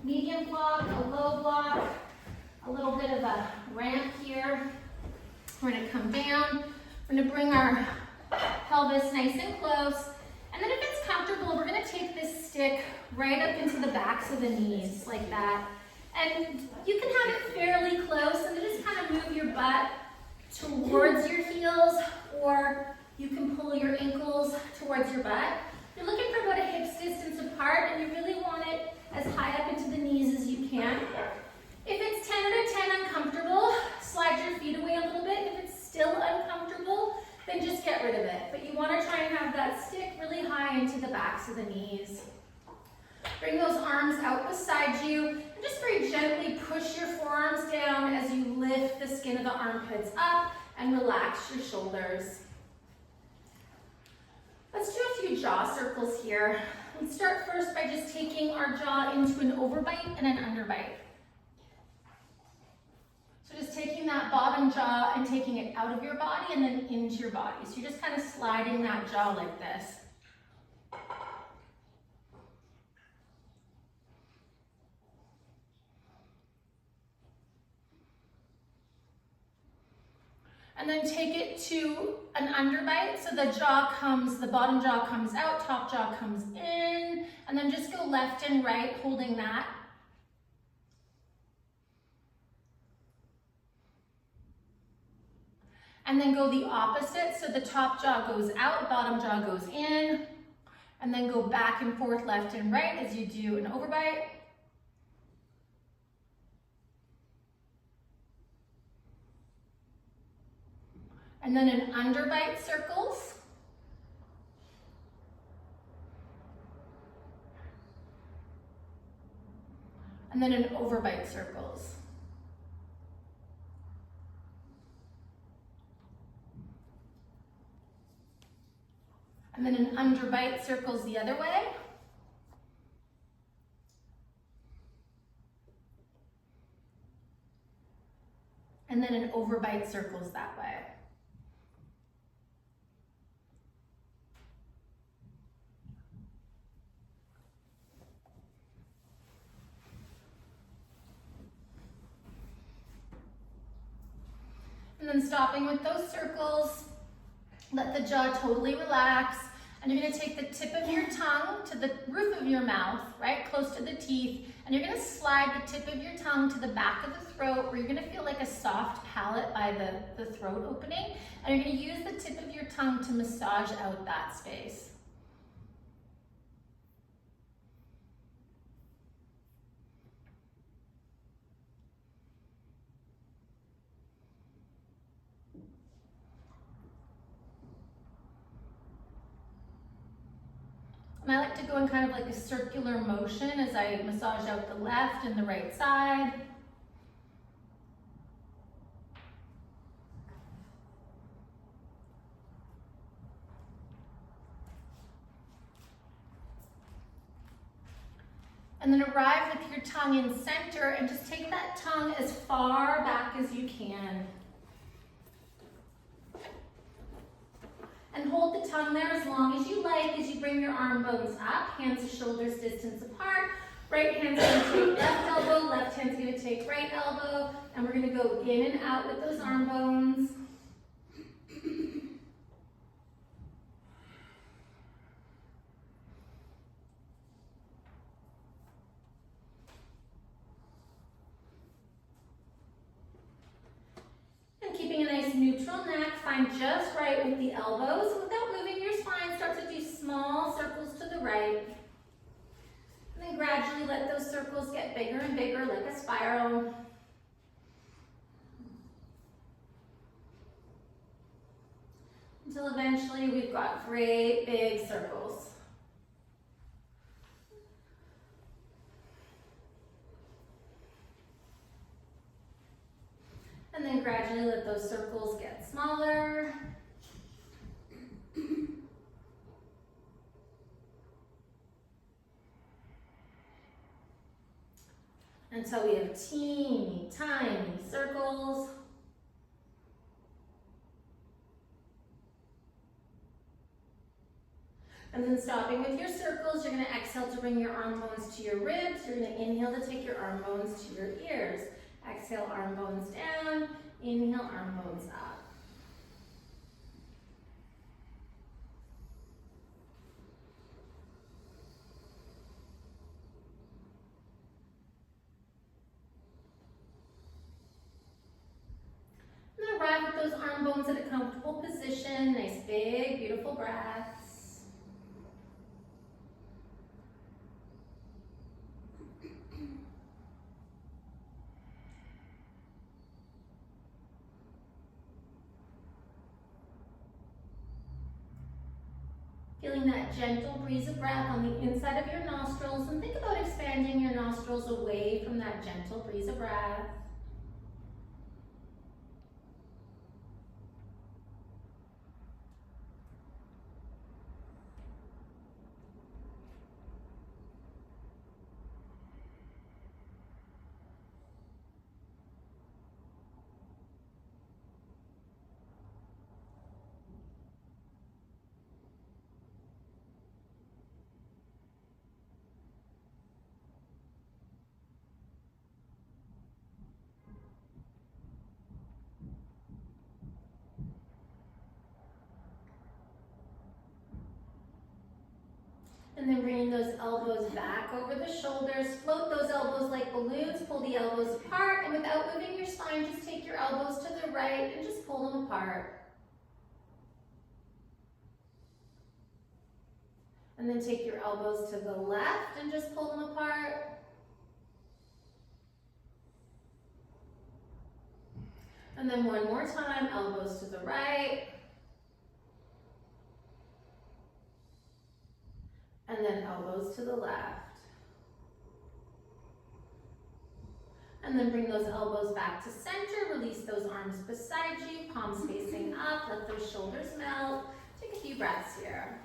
medium block, a low block, a little bit of a ramp here. We're gonna come down. We're gonna bring our pelvis nice and close. And then if it's comfortable, we're gonna take this stick right up into the backs of the knees, like that. And you can have it fairly close, and then just kind of move your butt towards your heels, or you can pull your ankles towards your butt. You're looking for about a hip's distance apart, and you really want it as high up into the knees as you can. If it's 10 out of 10 uncomfortable, slide your feet away a little bit. If it's still uncomfortable, then just get rid of it. But you want to try and have that stick really high into the backs of the knees. Bring those arms out beside you, and just very gently push your forearms down as you lift the skin of the armpits up and relax your shoulders. Let's do a few jaw circles here. Let's start first by just taking our jaw into an overbite and an underbite. So just taking that bottom jaw and taking it out of your body and then into your body. So you're just kind of sliding that jaw like this. And then take it to an underbite. So the bottom jaw comes out, top jaw comes in, and then just go left and right, holding that. And then go the opposite. So the top jaw goes out, bottom jaw goes in, and then go back and forth, left and right as you do an overbite. And then an underbite circles. And then an overbite circles. And then an underbite circles the other way. And then an overbite circles that way. And then stopping with those circles, let the jaw totally relax. And you're gonna take the tip of your tongue to the roof of your mouth, right, close to the teeth. And you're gonna slide the tip of your tongue to the back of the throat, where you're gonna feel like a soft palate by the throat opening. And you're gonna use the tip of your tongue to massage out that space. And I like to go in kind of like a circular motion as I massage out the left and the right side. And then arrive with your tongue in center and just take that tongue as far back as you can. And hold the tongue there as long as you like as you bring your arm bones up, hands to shoulders distance apart. Right hand's gonna take left elbow, left hand's gonna take right elbow, and we're gonna go in and out with those arm bones. Neutral neck, find just right with the elbows. Without moving your spine, start to do small circles to the right. And then gradually let those circles get bigger and bigger like a spiral. Until eventually we've got great big circles. And then gradually let those circles get smaller. Until we have teeny tiny circles. And then stopping with your circles, you're going to exhale to bring your arm bones to your ribs. You're going to inhale to take your arm bones to your ears. Exhale, arm bones down. Inhale, arm bones up. Arrive with those arm bones at a comfortable position. Nice, big, beautiful breaths. Feeling that gentle breeze of breath on the inside of your nostrils, and think about expanding your nostrils away from that gentle breeze of breath. And then bringing those elbows back over the shoulders. Float those elbows like balloons. Pull the elbows apart. And without moving your spine, just take your elbows to the right and just pull them apart. And then take your elbows to the left and just pull them apart. And then one more time, elbows to the right. And then elbows to the left. And then bring those elbows back to center. Release those arms beside you, palms facing up. Let those shoulders melt. Take a few breaths here.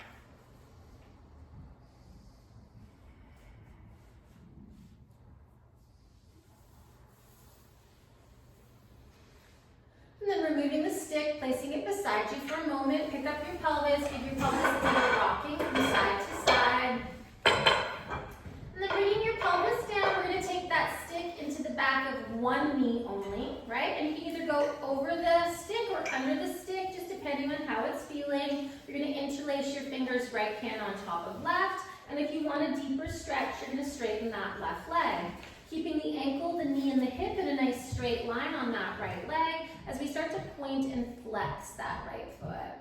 And then removing the stick, placing it beside you for a moment. Pick up your pelvis, give your pelvis a little rocking from side to side. And then bringing your pelvis down, we're going to take that stick into the back of one knee only, right? And you can either go over the stick or under the stick, just depending on how it's feeling. You're going to interlace your fingers, right hand on top of left. And if you want a deeper stretch, you're going to straighten that left leg. Keeping the ankle, the knee, and the hip in a nice straight line on that right leg as we start to point and flex that right foot.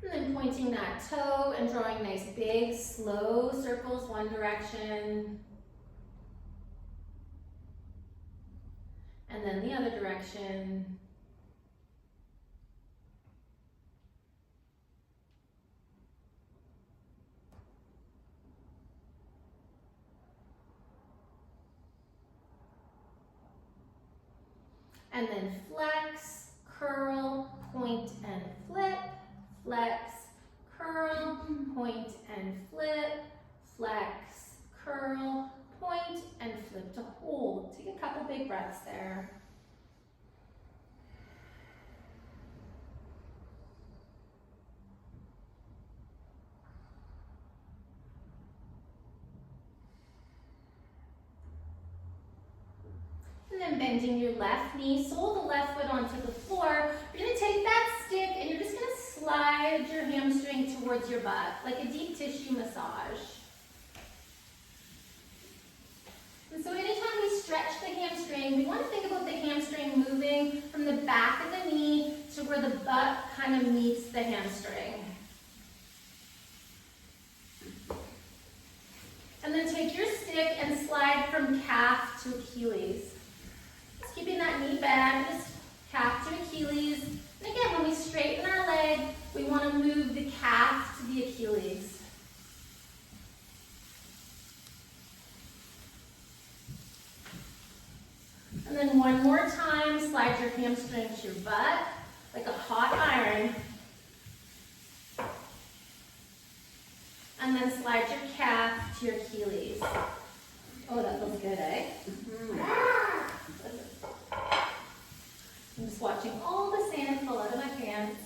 And then pointing that toe and drawing nice big, slow circles one direction. And then the other direction. And then flex, curl, point and flip, flex, curl, point and flip, flex, curl, point and flip to hold. Take a couple big breaths there. And then bending your left knee, sole the left foot onto the floor. You're going to take that stick and you're just going to slide your hamstring towards your butt, like a deep tissue massage. And so anytime we stretch the hamstring, we want to think about the hamstring moving from the back of the knee to where the butt kind of meets the hamstring. And then take your stick and slide from calf to Achilles. Keeping that knee bent, just calf to Achilles. And again, when we straighten our leg, we want to move the calf to the Achilles. And then one more time, slide your hamstring to your butt, like a hot iron. And then slide your calf to your Achilles. Oh, that feels good, eh? Mm-hmm. Just watching all the sand fall out of my pants.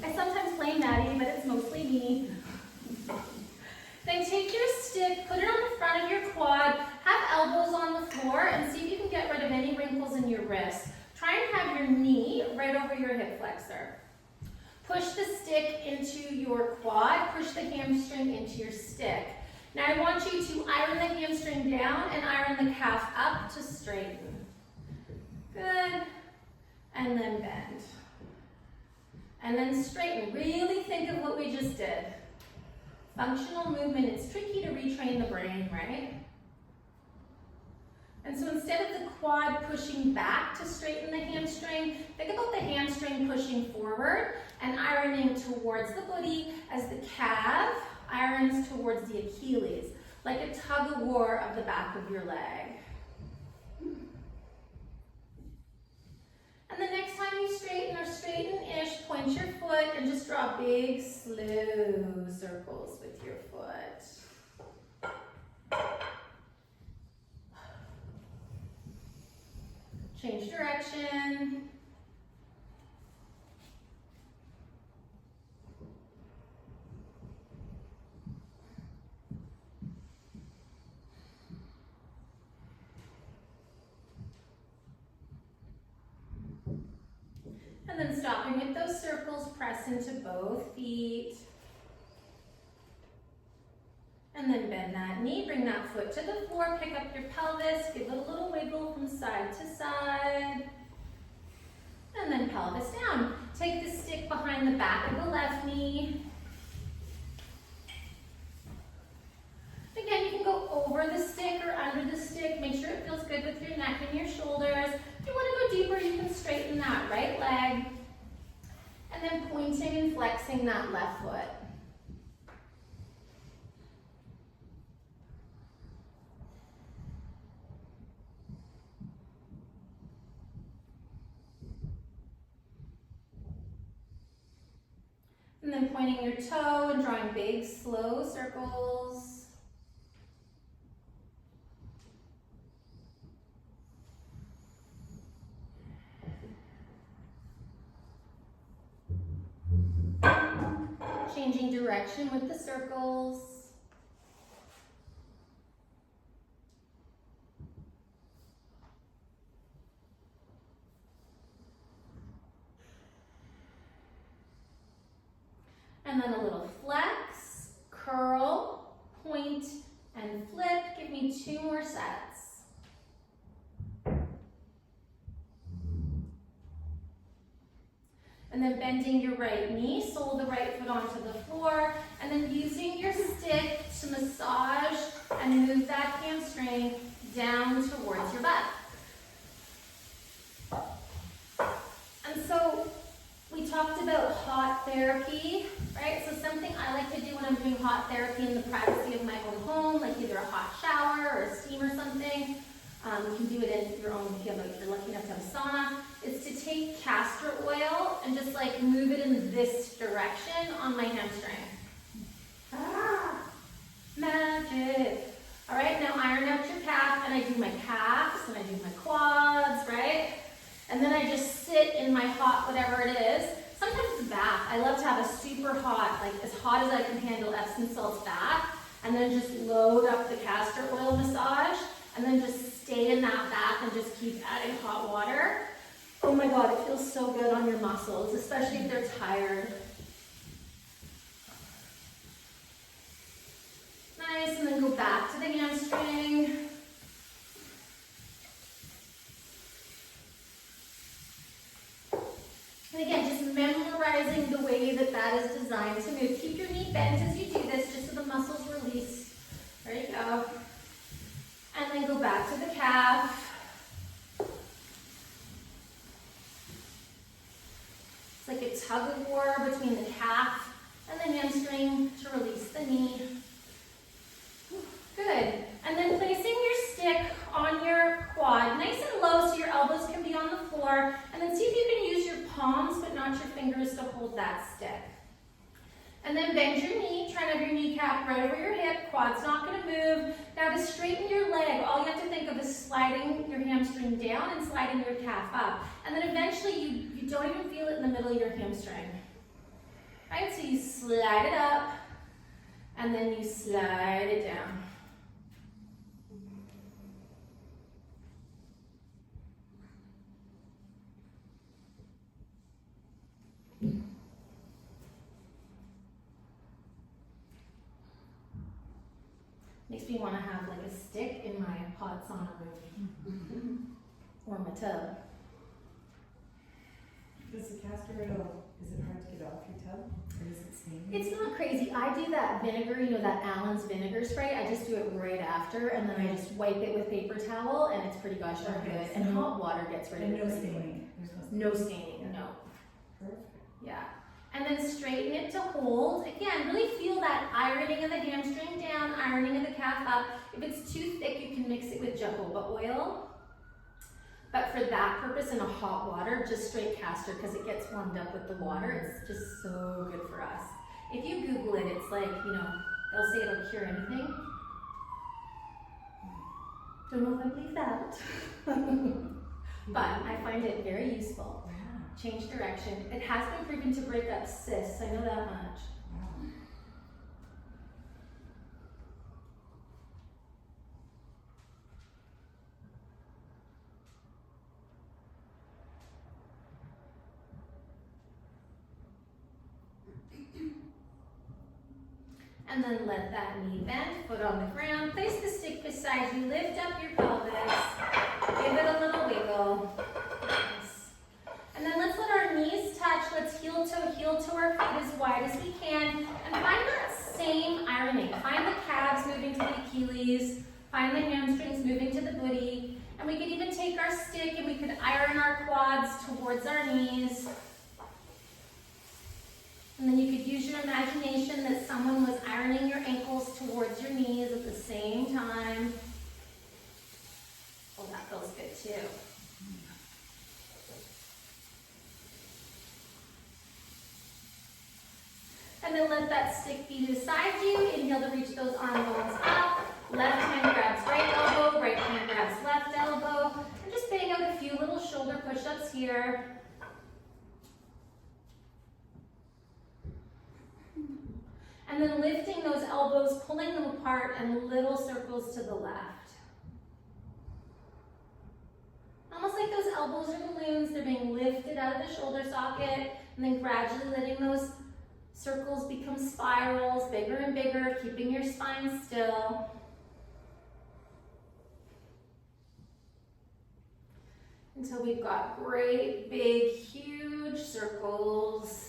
I sometimes blame Maddie, but it's mostly me. Then take your stick, put it on the front of your quad, have elbows on the floor, and see if you can get rid of any wrinkles in your wrist. Try and have your knee right over your hip flexor. Push the stick into your quad, push the hamstring into your stick. Now I want you to iron the hamstring down and iron the calf up to straighten. Good. And then bend. And then straighten. Really think of what we just did. Functional movement, it's tricky to retrain the brain, right? And so instead of the quad pushing back to straighten the hamstring, think about the hamstring pushing forward and ironing towards the booty as the calf irons towards the Achilles, like a tug of war of the back of your leg. And the next time you straighten or straighten-ish, point your foot and just draw big, slow circles with your foot. Change direction. And then stopping with those circles, press into both feet. And then bend that knee, bring that foot to the floor, pick up your pelvis, give it a little wiggle from side to side. And then pelvis down. Take the stick behind the back of the left knee. Again, you can go over the stick or under the stick. Make sure it feels good with your neck and your shoulders. If you want to go deeper, you can straighten that right leg. And then pointing and flexing that left foot. And then pointing your toe and drawing big, slow circles. Changing direction with the circles. And then a little flex, curl, point, and flip. Give me 2 more sets. And then bending your right knee, sole the right foot onto the floor, and then using your stick to massage and move that hamstring down towards your butt. And so we talked about hot therapy, right? So something I like to do when I'm doing hot therapy in the privacy of my own home, like either a hot shower or a steam or something. You can do it in your own, if you're lucky enough to have a sauna, is to take castor oil and just like move it in this direction on my hamstring. Ah, magic. All right, now iron out your calf, and I do my calves, and I do my quads, right? And then I just sit in my hot whatever it is. Sometimes it's a bath. I love to have a super hot, like as hot as I can handle Epsom salts bath, and then just load up the castor oil massage, and then just stay in that bath and just keep adding hot water. Oh my God, it feels so good on your muscles, especially if they're tired. Nice, and then go back to the hamstring. And again, just memorizing the way that that is designed to move. Keep your knee bent as you do this, just so the muscles release. There you go. And then go back to the calf. It's like a tug of war between the calf and the hamstring to release the knee. Good. And then placing your stick on your quad, nice and low so your elbows can be on the floor. And then see if you can use your palms but not your fingers to hold that stick. And then bend your knee, try to have your kneecap right over your hip, quad's not gonna move. Now to straighten your leg, all you have to think of is sliding your hamstring down and sliding your calf up. And then eventually you don't even feel it in the middle of your hamstring. Right, so you slide it up, and then you slide it down. Makes me want to have like a stick in my hot sauna room or my tub. Does the castor oil, is it hard to get off your tub? Or is it steaming? It's not crazy. I do that vinegar, you know, that Allen's vinegar spray. I just do it right after, and then I just wipe it with paper towel, and it's pretty gosh darn good. And hot water gets rid of it. And no staining. No staining, no. Perfect. Yeah. And then straighten it to hold. Again, really feel that ironing of the hamstring down, ironing of the calf up. If it's too thick, you can mix it with jojoba oil. But for that purpose, in a hot water, just straight castor, because it gets warmed up with the water. It's just so good for us. If you Google it, it's like, you know, they'll say it'll cure anything. Don't know if I believe that. But I find it very useful. Change direction. It has been proven to break up cysts. I know that much. And then let that knee bend, foot on the ground. Place the stick beside you. Lift up your pelvis. Give it a little wiggle. Nice. And then let's let our knees touch. Let's heel toe our feet as wide as we can. And find that same ironing. Find the calves moving to the Achilles. Find the hamstrings moving to the booty. And we could even take our stick and we could iron our quads towards our knees. And then you could use your imagination that someone was ironing your ankles towards your knees at the same time. Oh, that feels good too. And then let that stick be beside you. Inhale to reach those arm bones up. Left hand grabs right elbow, right hand grabs left elbow. And just bang out a few little shoulder push-ups here. And then lifting those elbows, pulling them apart, and little circles to the left. Almost like those elbows are balloons. They're being lifted out of the shoulder socket, and then gradually letting those circles become spirals, bigger and bigger, keeping your spine still. Until we've got great, big, huge circles.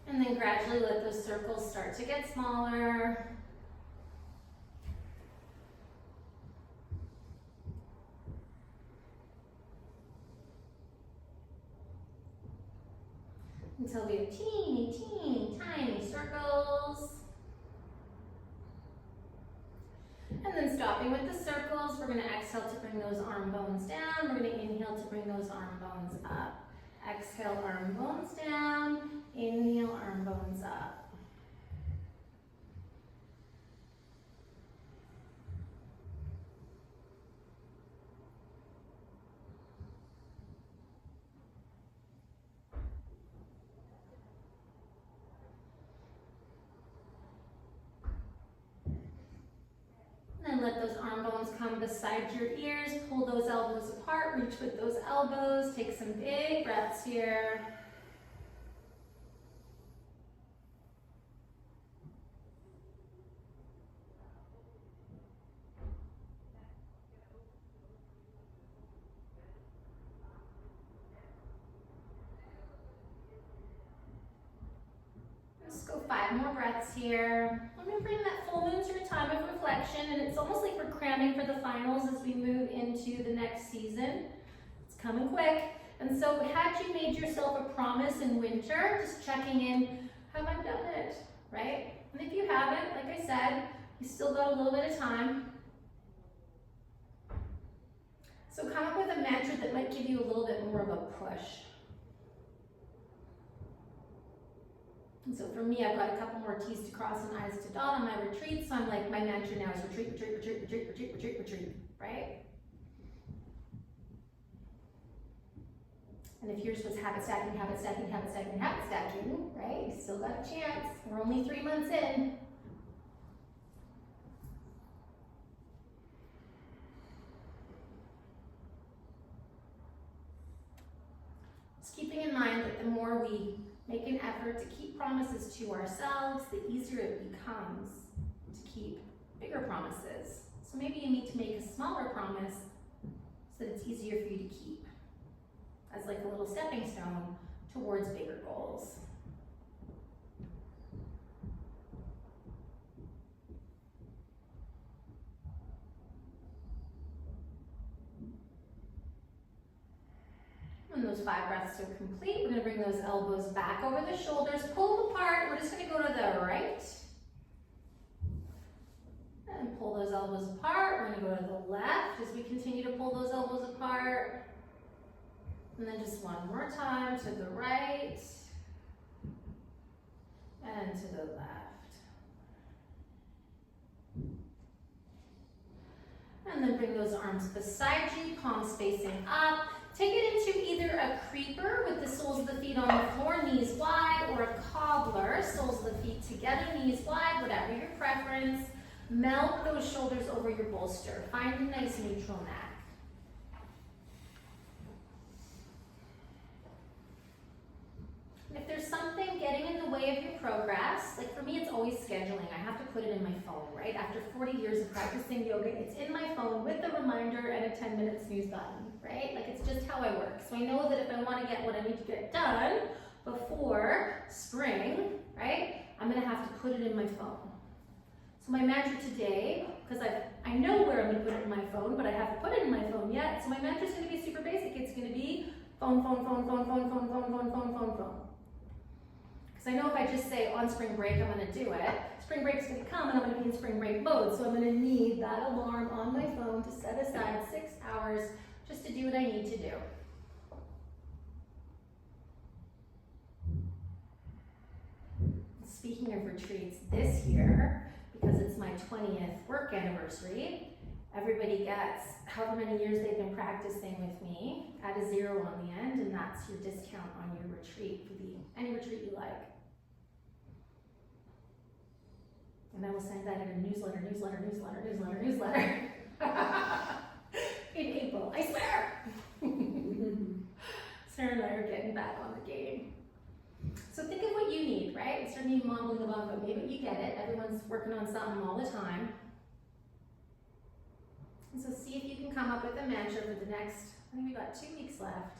And then gradually let those circles start to get smaller. Until we have teeny, teeny, tiny circles. And then stopping with the circles, we're going to exhale to bring those arm bones down. We're going to inhale to bring those arm bones up. Exhale, arm bones down. Inhale, arm bones up. And then let those arm bones come beside your ears. Pull those elbows apart. Reach with those elbows. Take some big breaths here. Let's go 5 more breaths here. I'm going to bring that full moon to a time of reflection, and it's almost like we're cramming for the finals as we move into the next season. It's coming quick. And so had you made yourself a promise in winter, just checking in, have I done it, right? And if you haven't, like I said, you still got a little bit of time. that might give you a little bit more of a push. And so for me, I've got a couple more T's to cross and I's to dot on my retreat, so I'm like, my mantra now is retreat, retreat, retreat, retreat, retreat, retreat, retreat, right? And if yours was habit stacking, habit stacking, habit stacking, habit stacking, right? You still got a chance. We're only 3 months in. Just keeping in mind that the more we make an effort to keep promises to ourselves, the easier it becomes to keep bigger promises. So maybe you need to make a smaller promise so that it's easier for you to keep, as like a little stepping stone towards bigger goals. When those 5 breaths are complete, we're going to bring those elbows back over the shoulders, pull apart. We're just going to go to the right and pull those elbows apart. We're going to go to the left as we continue to pull those elbows apart. And then just one more time to the right and to the left. And then bring those arms beside you, palms facing up. Take it into either a creeper with the soles of the feet on the floor, knees wide, or a cobbler, soles of the feet together, knees wide, whatever your preference. Melt those shoulders over your bolster. Find a nice neutral neck. If there's something getting in the way of your progress, like for me, it's always scheduling. I have to put it in my phone, right? After 40 years of practicing yoga, it's in my phone with a reminder and a 10-minute snooze button, right? Like it's just how I work. So I know that if I want to get what I need to get done before spring, right, I'm going to have to put it in my phone. So my mantra today, because I know where I'm going to put it in my phone, but I haven't put it in my phone yet. So my mantra is going to be super basic. It's going to be phone, phone, phone, phone, phone, phone, phone, phone, phone, phone, phone. Because I know if I just say on spring break, I'm going to do it, spring break's going to come and I'm going to be in spring break mode. So I'm going to need that alarm on my phone to set aside 6 hours just to do what I need to do. Speaking of retreats, this year, because it's my 20th work anniversary, everybody gets however many years they've been practicing with me, add a 0 on the end, and that's your discount on your retreat for any retreat you like. And I will send that in a newsletter in April, I swear. Sarah and I are getting back on the game. So think of what you need, right? Instead of me mumbling about it, but maybe you get it. Everyone's working on something all the time. And so see if you can come up with a mantra for the next, I think we got 2 weeks left.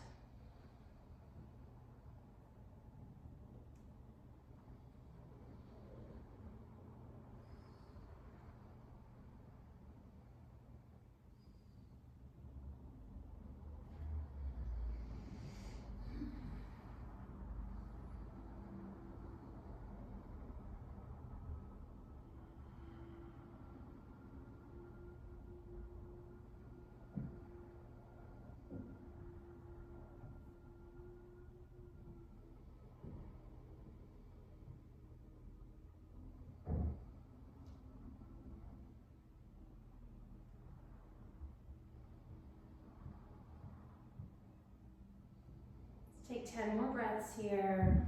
Take 10 more breaths here.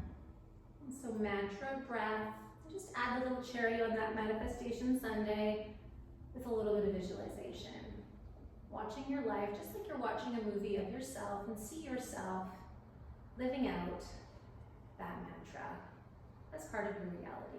And so mantra, breath, just add the little cherry on that manifestation Sunday with a little bit of visualization. Watching your life just like you're watching a movie of yourself and see yourself living out that mantra as part of your reality.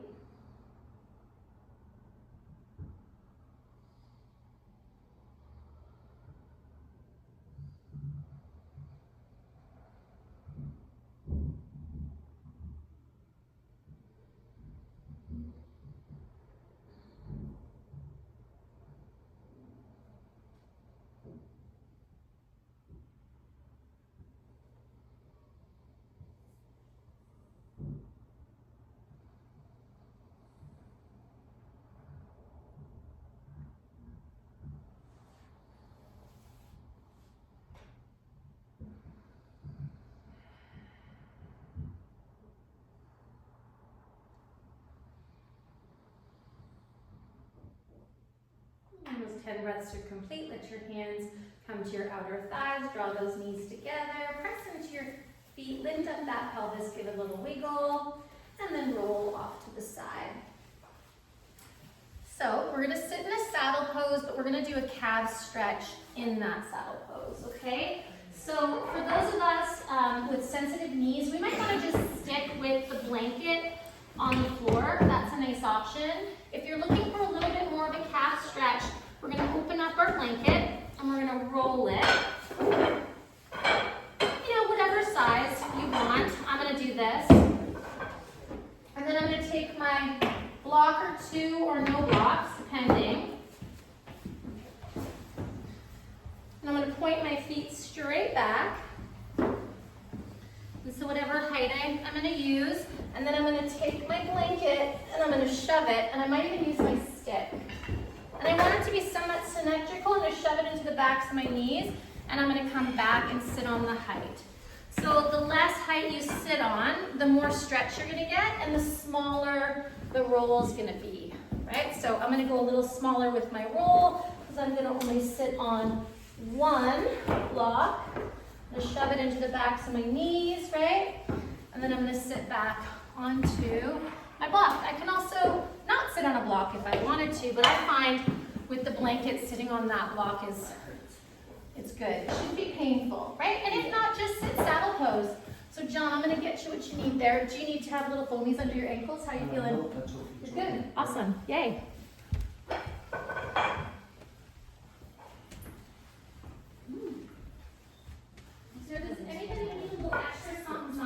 10 breaths to complete. Let your hands come to your outer thighs, draw those knees together, press into your feet, lift up that pelvis, give it a little wiggle, and then roll off to the side. So we're gonna sit in a saddle pose, but we're gonna do a calf stretch in that saddle pose, okay? So for those of us with sensitive knees, we might wanna just stick with the blanket on the floor. That's a nice option. If you're looking for a little bit more of a calf stretch, we're gonna open up our blanket and we're gonna roll it. You know, whatever size you want. I'm gonna do this. And then I'm gonna take my block or two or no blocks, depending. And I'm gonna point my feet straight back. And so whatever height I'm gonna use, and then I'm gonna take my blanket and I'm gonna shove it, and I might even use my stick. And I want it to be somewhat symmetrical, and I shove it into the backs of my knees, and I'm gonna come back and sit on the height. So the less height you sit on, the more stretch you're gonna get, and the smaller the roll is gonna be, right? So I'm gonna go a little smaller with my roll, because I'm gonna only sit on one block. I'm gonna shove it into the backs of my knees, right? And then I'm gonna sit back onto my block. I can also not sit on a block if I wanted to, but I find with the blanket, sitting on that block it's good. It shouldn't be painful, right? And if not, just sit saddle pose. So John, I'm gonna get you what you need there. Do you need to have little foamies under your ankles? How are you feeling? No, that's okay. You're good. Awesome. Yay. So does anybody need a little extra something?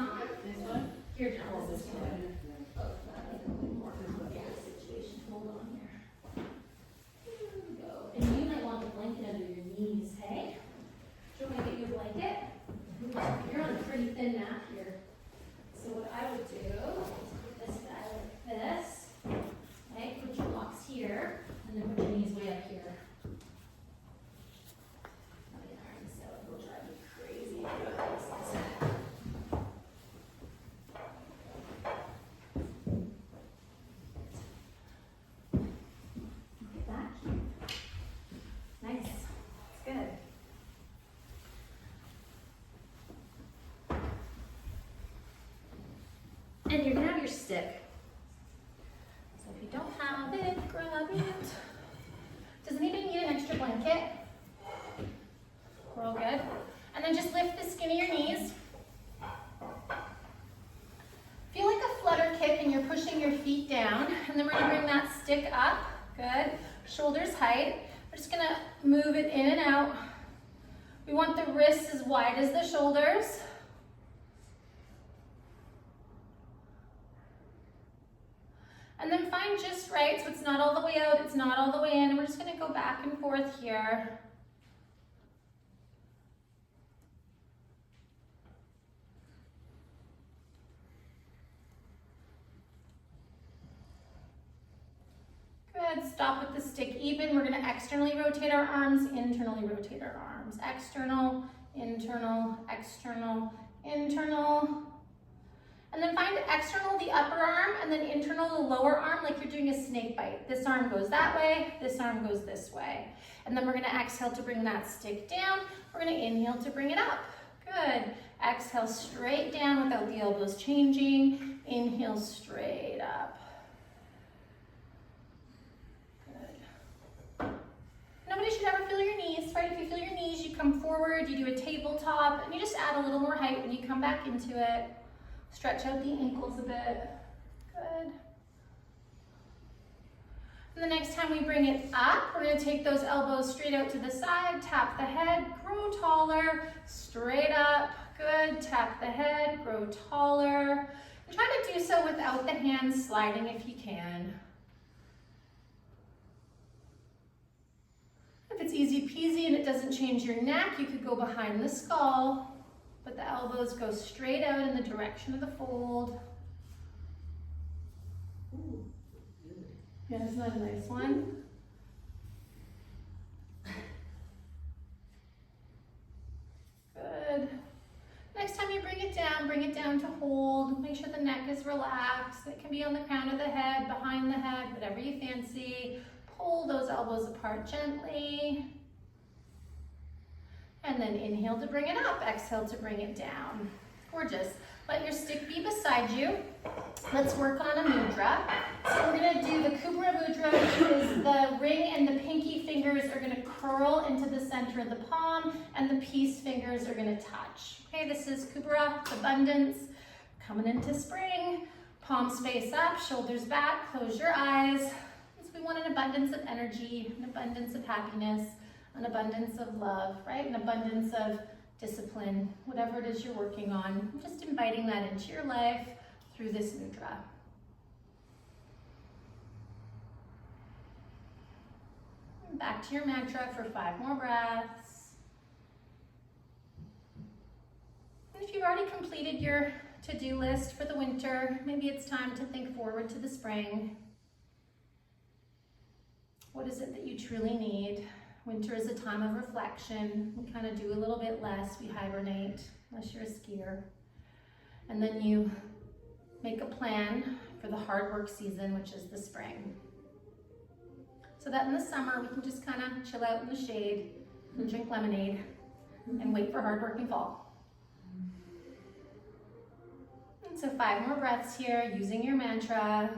This one? Here, John. Oh, This this is one. good. Oh, that might be more situation. Hold on here. Here we go. And you might want the blanket under your knees, hey? Do you want me to get you a blanket? You're on a pretty thin mat here. So what I would do is put this guy like this, okay? Put your blocks here, and then put your knees way up here. Oh yeah, and so it will drive me crazy. Get back. Nice. It's good. And you're gonna have your stick. So if you don't have it, grab it. Does anybody need an extra blanket? We're all good. And then just lift the skin of your knees. Feel like a flutter kick and you're pushing your feet down. And then we're gonna bring that stick up. Good. Shoulders height. We're just gonna move it in and out. We want the wrists as wide as the shoulders. And then find just right, so it's not all the way out, it's not all the way in. We're just gonna go back and forth here. Good, stop with the stick even. We're gonna externally rotate our arms, internally rotate our arms. External, internal, external, internal. And then find external, the upper arm, and then internal, the lower arm, like you're doing a snake bite. This arm goes that way, this arm goes this way. And then we're gonna exhale to bring that stick down. We're gonna inhale to bring it up. Good. Exhale straight down without the elbows changing. Inhale straight up. Good. Nobody should ever feel your knees, right? If you feel your knees, you come forward, you do a tabletop, and you just add a little more height when you come back into it. Stretch out the ankles a bit. Good. And the next time we bring it up, we're going to take those elbows straight out to the side, tap the head, grow taller, straight up. Good. Tap the head, grow taller. And try to do so without the hands sliding if you can. If it's easy peasy and it doesn't change your neck, you could go behind the skull. But the elbows go straight out in the direction of the fold. Ooh. Yeah, isn't that a nice one? Good. Next time you bring it down to hold. Make sure the neck is relaxed. It can be on the crown of the head, behind the head, whatever you fancy. pull those elbows apart gently. And then inhale to bring it up, exhale to bring it down. Gorgeous. Let your stick be beside you. Let's work on a mudra. So we're gonna do the Cobbler mudra, which is the ring and the pinky fingers are gonna curl into the center of the palm and the peace fingers are gonna touch. Okay, this is Cobbler, abundance. Coming into spring, palms face up, shoulders back, close your eyes. So we want an abundance of energy, an abundance of happiness, an abundance of love, right? An abundance of discipline, whatever it is you're working on. I'm just inviting that into your life through this mudra. And back to your mantra for 5 more breaths. And if you've already completed your to-do list for the winter, maybe it's time to think forward to the spring. What is it that you truly need? Winter is a time of reflection. We kind of do a little bit less. We hibernate, unless you're a skier. And then you make a plan for the hard work season, which is the spring. So that in the summer, we can just kind of chill out in the shade and drink lemonade and wait for hard work in fall. And so 5 more breaths here, using your mantra.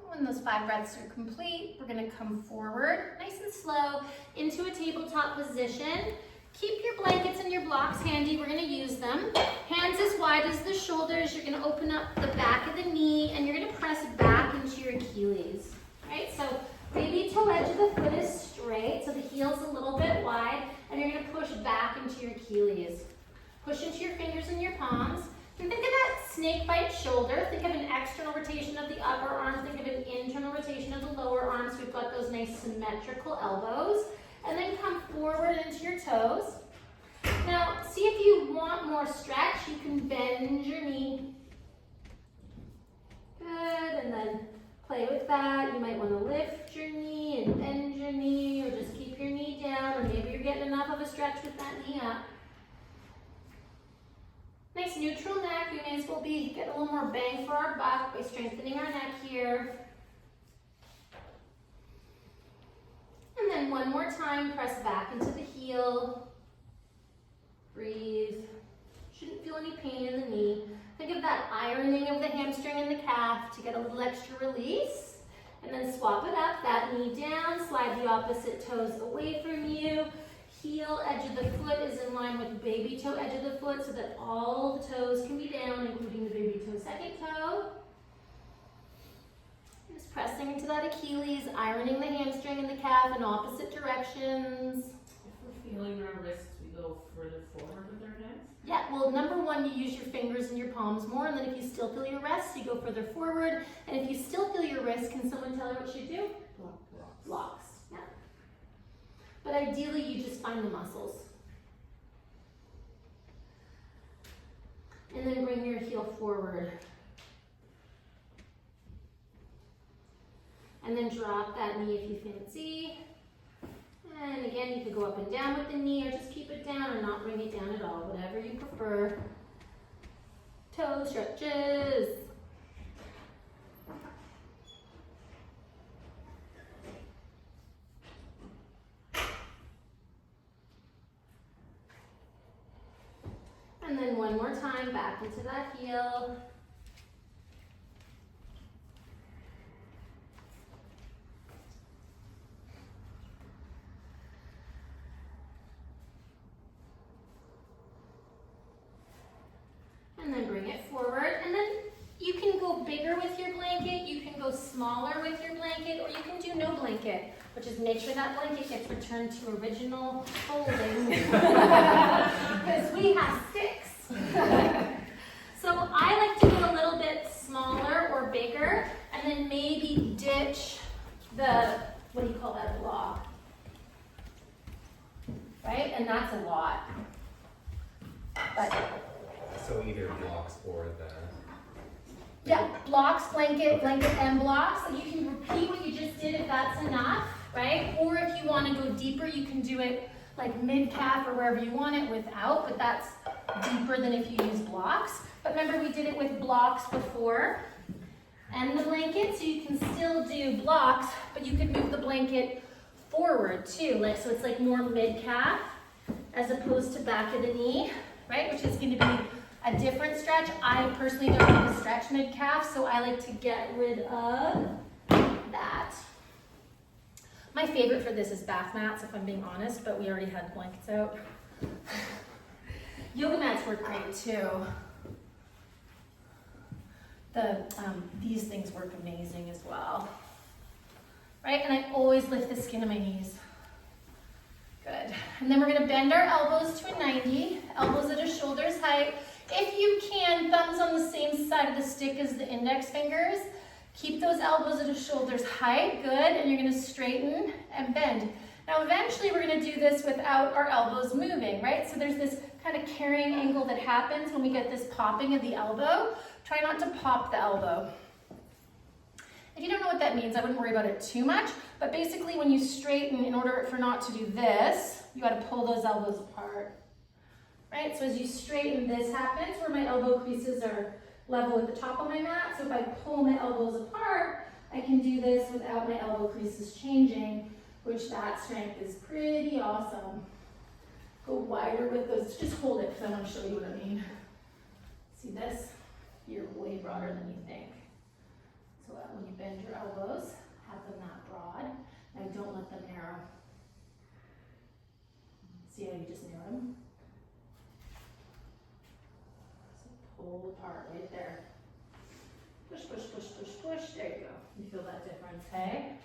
When those 5 breaths are complete, we're gonna come forward, nice and slow, into a tabletop position. Keep your blankets and your blocks handy, we're gonna use them. Hands as wide as the shoulders, you're gonna open up the back of the knee and you're gonna press back into your Achilles, right? So baby toe edge of the foot is straight, so the heel's a little bit wide, and you're gonna push back into your Achilles. Push into your fingers and your palms. And think of that snake bite shoulder. Think of an external rotation of the upper arm. Think of an internal rotation of the lower arm. So we've got those nice symmetrical elbows. And then come forward into your toes. Now, see if you want more stretch, you can bend your knee. Good, and then play with that. You might want to lift your knee and bend your knee, or just keep your knee down, or maybe you're getting enough of a stretch with that knee up. Nice neutral neck. We may as well get a little more bang for our buck by strengthening our neck here. And then one more time, press back into the heel. Breathe. Shouldn't feel any pain in the knee. Think of that ironing of the hamstring and the calf to get a little extra release. And then swap it up, that knee down, slide the opposite toes away from you. Heel edge of the foot is in line with baby toe edge of the foot so that all the toes can be down, including the baby toe second toe. Just pressing into that Achilles, ironing the hamstring and the calf in opposite directions. If we're feeling our wrists, we go further forward with our hands? Yeah, well, number one, you use your fingers and your palms more, and then if you still feel your wrists, you go further forward. And if you still feel your wrists, can someone tell her what you do? Blocks. Yeah. But ideally, you just find the muscles. And then bring your heel forward. And then drop that knee if you fancy. And again, you could go up and down with the knee, or just keep it down or not bring it down at all, whatever you prefer. Toe stretches. And then one more time, back into that heel. And then bring it forward. And then you can go bigger with your blanket, you can go smaller with your blanket, or you can do no blanket, which is make sure that blanket gets returned to original folding. Because we have sticks. So I like to go a little bit smaller or bigger, and then maybe ditch the, what do you call that, block? Right? And that's a lot. But So either blocks or Yeah, blocks, blanket, blanket and blocks. So you can repeat what you just did if that's enough, right? Or if you want to go deeper, you can do it like mid-calf or wherever you want it without, but that's deeper than if you use blocks. But remember, we did it with blocks before. And the blanket, so you can still do blocks, but you could move the blanket forward too, like so it's like more mid-calf as opposed to back of the knee, right? Which is going to be a different stretch. I personally don't like to stretch mid-calf, so I like to get rid of that. My favorite for this is bath mats, if I'm being honest, but we already had blankets out. Yoga mats work great too. These things work amazing as well. Right, and I always lift the skin of my knees. Good. And then we're gonna bend our elbows to a 90, elbows at a shoulder's height. If you can, thumbs on the same side of the stick as the index fingers. Keep those elbows at a shoulder's height, good, and you're gonna straighten and bend. Now eventually we're gonna do this without our elbows moving, right? So there's this kind of carrying angle that happens when we get this popping of the elbow. Try not to pop the elbow. If you don't know what that means, I wouldn't worry about it too much, but basically when you straighten, in order for not to do this, you gotta pull those elbows apart, right? So as you straighten, this happens where my elbow creases are level at the top of my mat. So if I pull my elbows apart, I can do this without my elbow creases changing, which that strength is pretty awesome. Go wider with those, just hold it because I wanna show you what I mean. See this? You're way broader than you think. So when you bend your elbows, have them that broad. Now don't let them narrow. See how you just narrow them? So pull apart right there. Push, push, push, push, push. There you go. You feel that difference, hey?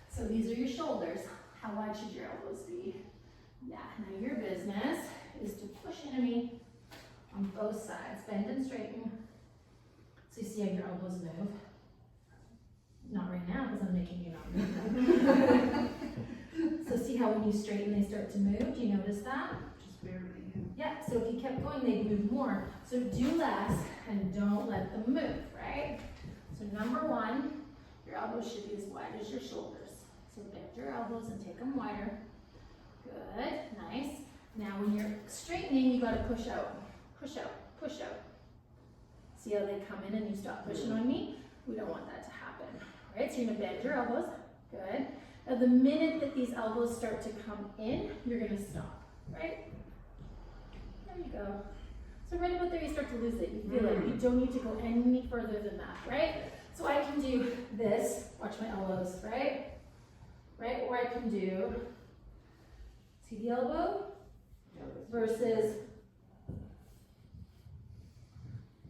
So these are your shoulders. How wide should your elbows be? Yeah, now your business is to push into me on both sides. Bend and straighten. So you see how your elbows move? Not right now because I'm making you not move them. So see how when you straighten they start to move? Do you notice that? Just barely. Yeah, so if you kept going they'd move more. So do less and don't let them move, right? So number one, your elbows should be as wide as your shoulders. So bend your elbows and take them wider. Good, nice. Now when you're straightening, you gotta push out, push out, push out. See how they come in and you stop pushing on me? We don't want that to happen. All right, so you're gonna bend your elbows, good. Now the minute that these elbows start to come in, you're gonna stop, right? There you go. So right about there you start to lose it, you feel it. You don't need to go any further than that, right? So I can do this, watch my elbows, right? Right, or I can do, see the elbow? Versus,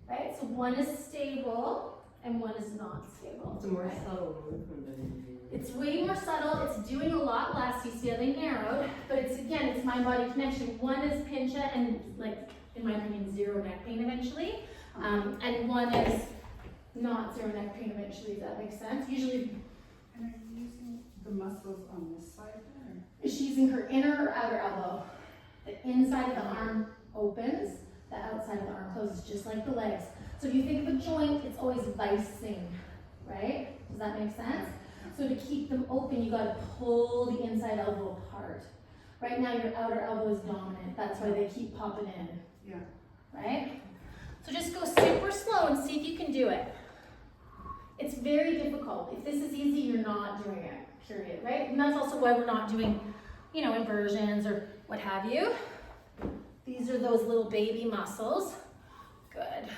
right? So one is stable and one is not stable. It's a more right? subtle movement than It's way more subtle, it's doing a lot less, you see how they narrowed, but it's again, it's mind body connection. One is pincha and like, in my opinion, zero neck pain eventually. And one is not zero neck pain eventually, if that makes sense. Usually, And are you using the muscles on this side then? she's using her inner or outer elbow. The inside of the arm opens, the outside of the arm closes, just like the legs. So if you think of a joint, it's always vicing, right? Does that make sense? So to keep them open, you gotta pull the inside elbow apart. Right now, your outer elbow is dominant. That's why they keep popping in. Yeah. Right? So just go super slow and see if you can do it. It's very difficult. If this is easy, you're not doing it, period, right? And that's also why we're not doing, you know, inversions or what have you. These are those little baby muscles. Good.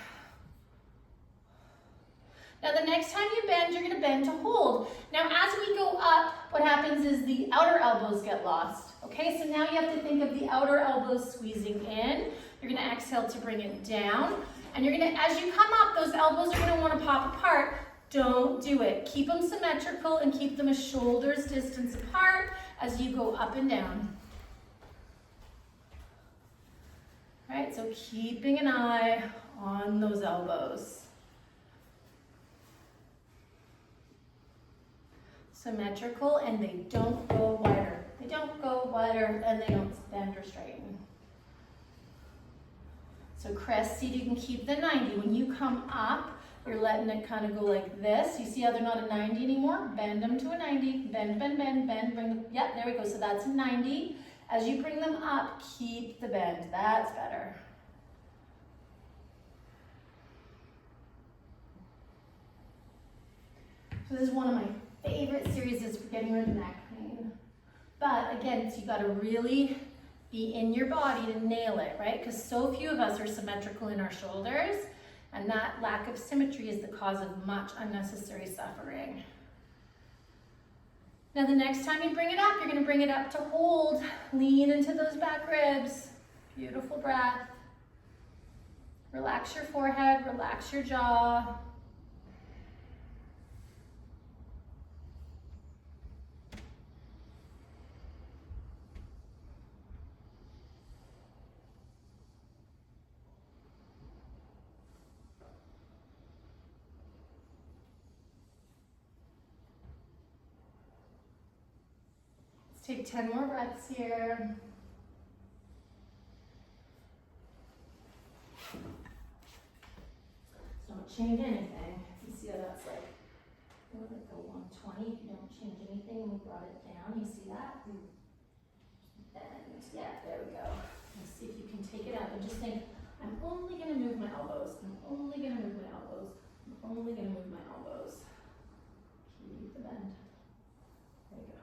Now the next time you bend, you're gonna bend to hold. Now as we go up, what happens is the outer elbows get lost. Okay, so now you have to think of the outer elbows squeezing in. You're gonna exhale to bring it down. And you're gonna, as you come up, those elbows are gonna wanna pop apart. Don't do it. Keep them symmetrical and keep them a shoulder's distance apart as you go up and down. All right, so keeping an eye on those elbows. Symmetrical, and they don't go wider. They don't go wider and they don't bend or straighten. So Chris, see if you can keep the 90. When you come up, You're letting it kind of go like this. You see how they're not a 90 anymore? Bend them to a 90. Bend, bend, bend, bend. Bring them. Yep, there we go. So that's a 90. As you bring them up, keep the bend. That's better. So this is one of my favorite series for getting rid of neck pain. But again, so you got to really be in your body to nail it, right? Because so few of us are symmetrical in our shoulders. And that lack of symmetry is the cause of much unnecessary suffering. Now the next time you bring it up, you're gonna bring it up to hold. Lean into those back ribs. Beautiful breath. Relax your forehead, relax your jaw. Take 10 more breaths here. Don't change anything. You see how that's like, what would it go 120 if you don't change anything and we brought it down. You see that? And yeah, there we go. Let's see if you can take it up and just think, I'm only gonna move my elbows. I'm only gonna move my elbows. I'm only gonna move my elbows. Keep the bend. There you go.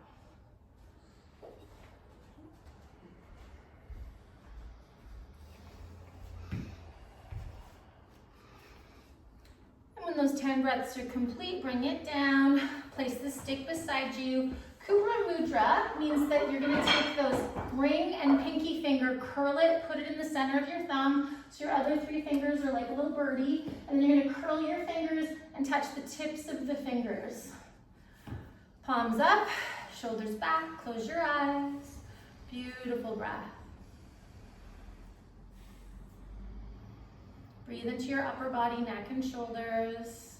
When those 10 breaths are complete, bring it down, place the stick beside you. Cobbler Mudra means that you're gonna take those ring and pinky finger, curl it, put it in the center of your thumb, so your other 3 fingers are like a little birdie, and then you're gonna curl your fingers and touch the tips of the fingers. Palms up, shoulders back, close your eyes. Beautiful breath. Breathe into your upper body, neck and shoulders.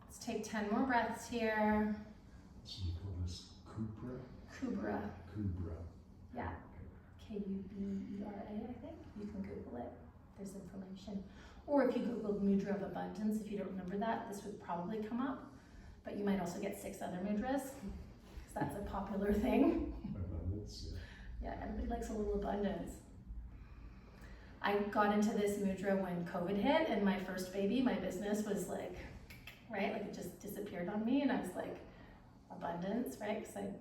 Let's take 10 more breaths here. So you call this Cobbler? Cobbler. Cobbler. Yeah. K-U-B-E-R-A, I think. You can Google it. There's information. Or if you Googled Mudra of Abundance, if you don't remember that, this would probably come up. But you might also get 6 other mudras, because that's a popular thing. Abundance, yeah. Yeah, everybody likes a little abundance. I got into this mudra when COVID hit, and my first baby, my business was like, right, like it just disappeared on me, and I was like, abundance, right? Because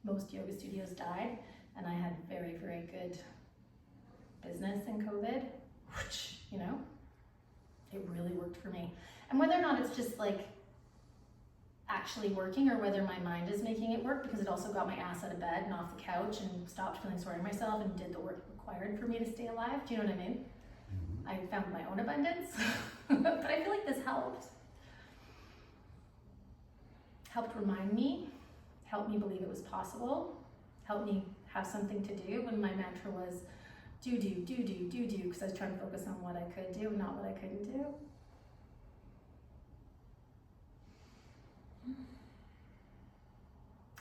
most yoga studios died, and I had very, very good business in COVID, you know? It really worked for me. And whether or not it's just like actually working or whether my mind is making it work, because it also got my ass out of bed and off the couch and stopped feeling sorry for myself and did the work required for me to stay alive. Do you know what I mean? Mm-hmm. I found my own abundance, but I feel like this helped. Helped remind me, helped me believe it was possible, helped me have something to do when my mantra was do, because I was trying to focus on what I could do, not what I couldn't do.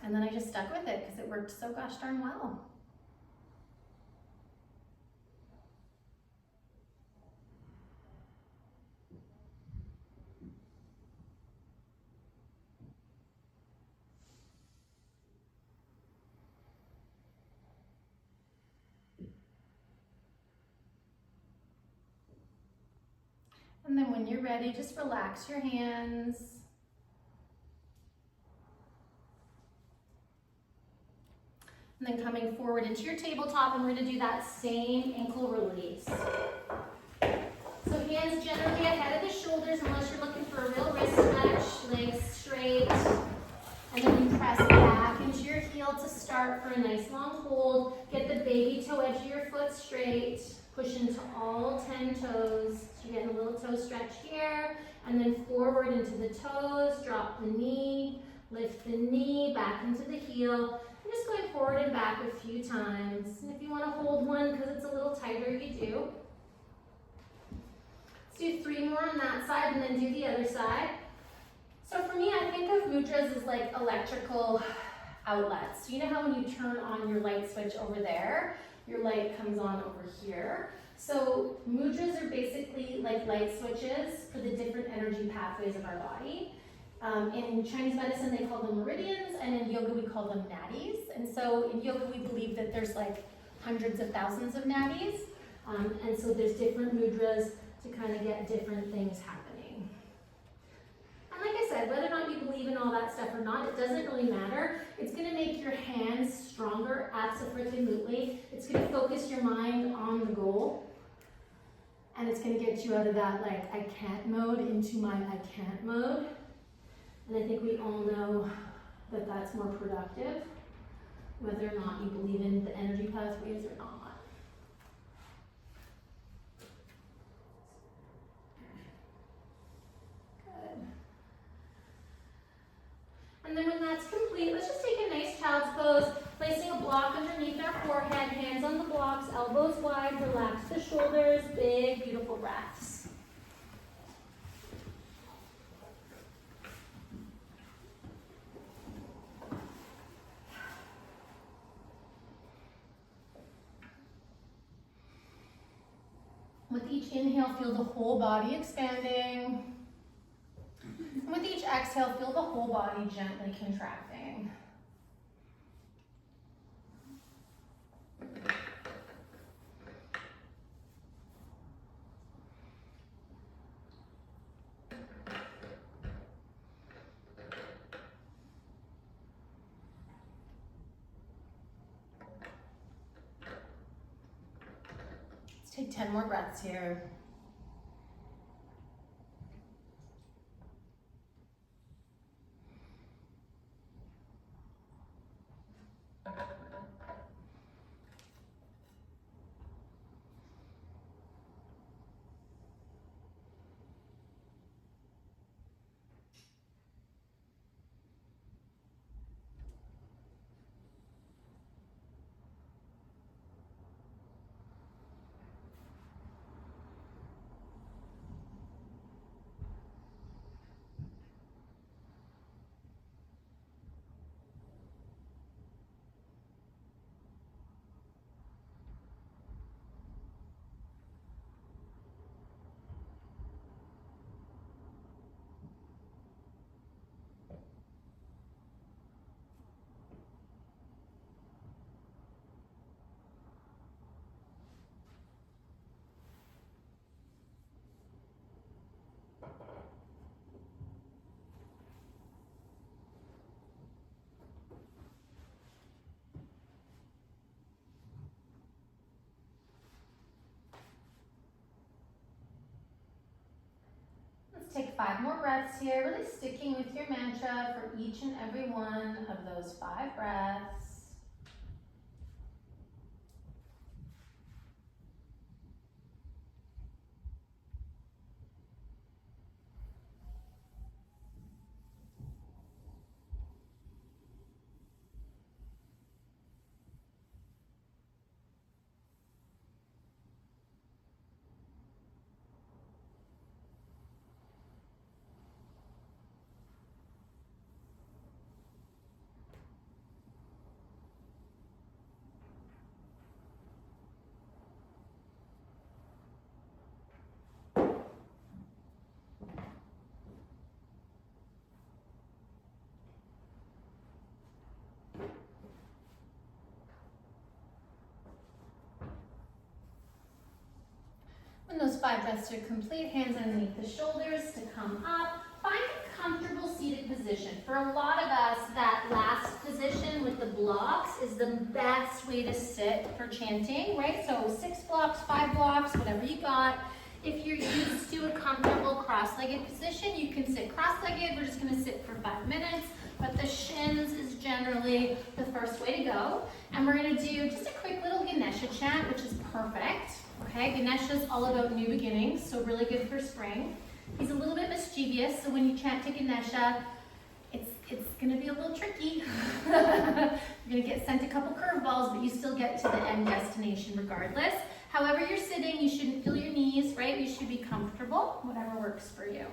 And then I just stuck with it because it worked so gosh darn well. And then when you're ready, just relax your hands. And then coming forward into your tabletop, and we're gonna do that same ankle release. So hands generally ahead of the shoulders unless you're looking for a real wrist stretch, legs straight. And then you press back into your heel to start for a nice long hold. Get the baby toe edge of your foot straight. Push into all 10 toes. So you're getting a little toe stretch here. And then forward into the toes, drop the knee, lift the knee, back into the heel. And just going forward and back a few times. And if you want to hold one because it's a little tighter, you do. Let's do 3 more on that side and then do the other side. So for me, I think of mudras as like electrical outlets. So you know how when you turn on your light switch over there, your light comes on over here. So mudras are basically like light switches for the different energy pathways of our body. In Chinese medicine, they call them meridians, and in yoga, we call them nadis. And so in yoga, we believe that there's like hundreds of thousands of nadis. And so there's different mudras to kind of get different things happening. And like I said, whether or not you believe in all that stuff or not, it doesn't really matter. It's going to make your hands stronger, absolutely. It's going to focus your mind on the goal. And it's going to get you out of that like I can't mode into my I can't mode. And I think we all know that that's more productive, whether or not you believe in the energy pathways or not. And then when that's complete, let's just take a nice child's pose, placing a block underneath our forehead, hands on the blocks, elbows wide, relax the shoulders, big, beautiful breaths. With each inhale, feel the whole body expanding. And with each exhale, feel the whole body gently contracting. Let's take 10 more breaths here. Take 5 more breaths here, really sticking with your mantra for each and every one of those 5 breaths. When those 5 breaths are complete, hands underneath the shoulders to come up. Find a comfortable seated position. For a lot of us, that last position with the blocks is the best way to sit for chanting, right? So 6 blocks, 5 blocks, whatever you got. If you're used to a comfortable cross-legged position, you can sit cross-legged. We're just gonna sit for 5 minutes, but the shins is generally the first way to go. And we're gonna do just a quick little Ganesha chant, which is perfect. Okay, Ganesha is all about new beginnings, so really good for spring. He's a little bit mischievous, so when you chant to Ganesha, it's gonna be a little tricky. You're gonna get sent a couple curveballs, but you still get to the end destination regardless. However you're sitting, you shouldn't feel your knees, right? You should be comfortable, whatever works for you.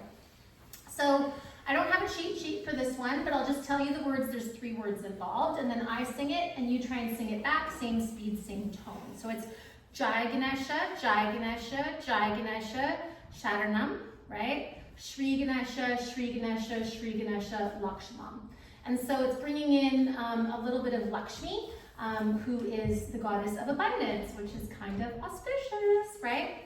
So I don't have a cheat sheet for this one, but I'll just tell you the words. There's 3 words involved, and then I sing it, and you try and sing it back, same speed, same tone. So it's Jai Ganesha, Jai Ganesha, Jai Ganesha, Sharanam, right? Shri Ganesha, Shri Ganesha, Shri Ganesha, Lakshmam. And so it's bringing in a little bit of Lakshmi, who is the goddess of abundance, which is kind of auspicious, right?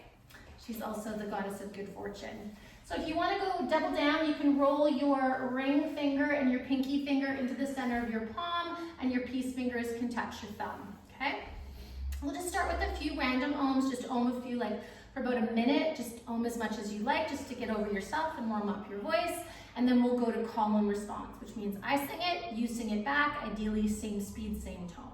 She's also the goddess of good fortune. So if you want to go double down, you can roll your ring finger and your pinky finger into the center of your palm, and your peace fingers can touch your thumb, okay? We'll just start with a few random ohms, just ohm a few, like for about a minute, just ohm as much as you like, just to get over yourself and warm up your voice. And then we'll go to call and response, which means I sing it, you sing it back, ideally same speed, same tone.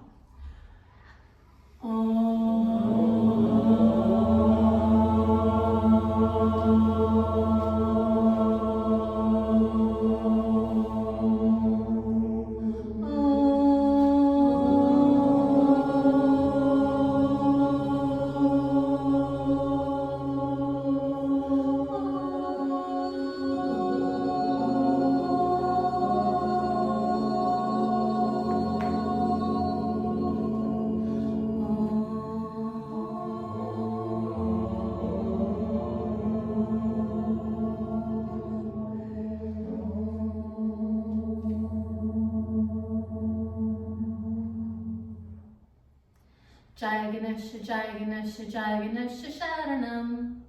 Jai Ganesha, Jai Ganesha, Jai Ganesha, Sharanam.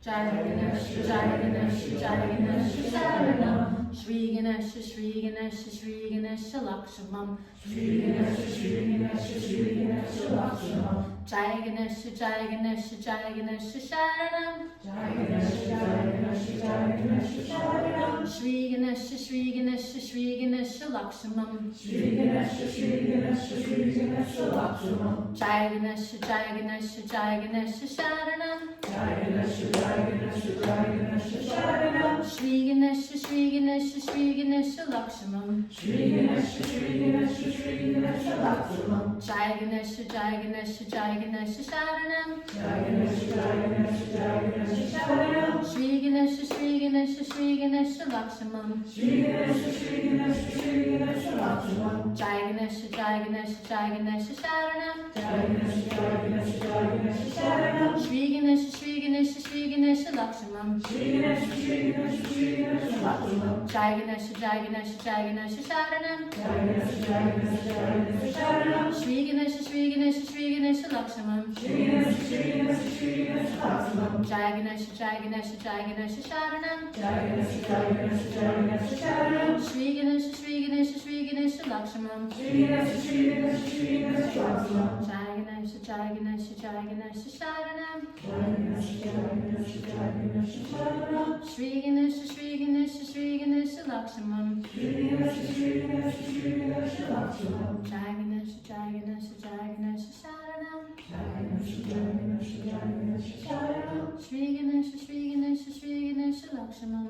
Jai Ganesha, Jai Ganesha, Jai Ganesha, Sharanam. Shri Ganesha, Shri Ganesha, Shri Ganesha, Lakshmam. Shri Ganesha, Shri Ganesha, Shri Ganesha, Lakshmam. Jai Ganesha, Jai Ganesha, Jai Ganesha, Sharanam. Jai Ganesha, Jai Ganesha, Jai Ganesha, Sharanam. Shri Ganesha, Shri Ganesha, Shri Ganesha, Lakshmam. Shri Ganesha, Shri Ganesha, Shri Ganesha, Lakshmam. Jai Ganesha, Jai Ganesha, Jai Ganesha, Sharanam. Jai Ganesha, Jai Ganesha, Jai Ganesha, Sharanam. Shri Ganesha, Shri Ganesha, Shri Ganesha, Lakshmam. Shri Ganesha, Shri Ganesha, Shri Ganesha, Lakshmam. Jai Ganesha, Jai Ganesha, Jai Ganesha, Sharanam. Jai Ganesha, Jai Ganesha, Jai Ganesha, Sharanam. Shri Ganesha, Shri Ganesha, Shri Ganesha, Lakshmam. Shri Ganesha, Shri Ganesha, Shri Ganesha, Lakshmam. Jai Ganesha, Jai Ganesha, Jai Ganesha, Sharanam. Jai Ganesha, Jai Ganesha, Jai Ganesha, Sharanam. Shri Ganesha, Shri Ganesha, Shri Ganesha, Lakshmam. Shri Ganesha, Shri Ganesha, Shri Ganesha, Lakshmam. Jai Ganesha, Jai Ganesha, Jai Ganesha, Sharanam. Jai Ganesha, Jai Ganesha, Jai Ganesha, Sharanam. Shri Ganesha, Shri Ganesha, Shri Ganesha, Lakshmam. Shri Ganesha, Shri Ganesha, Shri Ganesha, Lakshmam. Jai Ganesha, Jai Ganesha, Jai Ganesha, Sharanam. Jai Ganesha, Jai Ganesha, Jai Ganesha, Sharanam. Shri Ganesha, Shri Ganesha, Shri Ganesha, Lakshmam. Shri Ganesha, Shri Ganesha, Shri Ganesha, Lakshmam. Jai Ganesha, Jai Ganesha, Jai Ganesha, Sharanam. Jai Ganesha, Jai Ganesha, Jai Ganesha, Sharanam. Shri Ganesha, Shri Ganesha, Shri Ganesha, Lakshmam. Shri Ganesha, Shri Ganesha, Shri Ganesha, Lakshmam. Jai Ganesha, Jai Ganesha, Jai Ganesha, Sharanam. Jai Ganesha, Jai Ganesha, Jai Ganesha, Sharanam. Shri Ganesha, Shri Ganesha, Shri Ganesha, Lakshmam. Shri Ganesha, Shri Ganesha, Shri Ganesha, Lakshmam. Jai Ganesha, Jai Ganesha, Jai Ganesha, Sharanam. Jai Ganesha, Jai Ganesha, Jai Ganesha, Sharanam. Shri Ganesha, Shri Ganesha, Shri Ganesha, Lakshmam.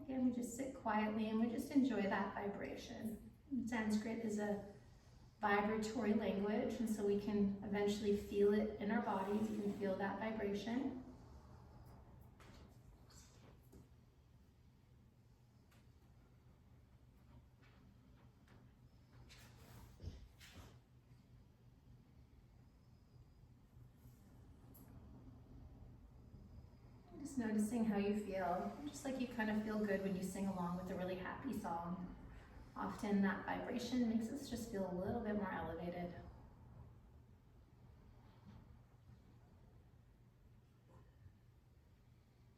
Again, we just sit quietly and we just enjoy that vibration. Sanskrit is a vibratory language, and so we can eventually feel it in our bodies. We can feel that vibration. Just noticing how you feel, just like you kind of feel good when you sing along with a really happy song. Often that vibration makes us just feel a little bit more elevated.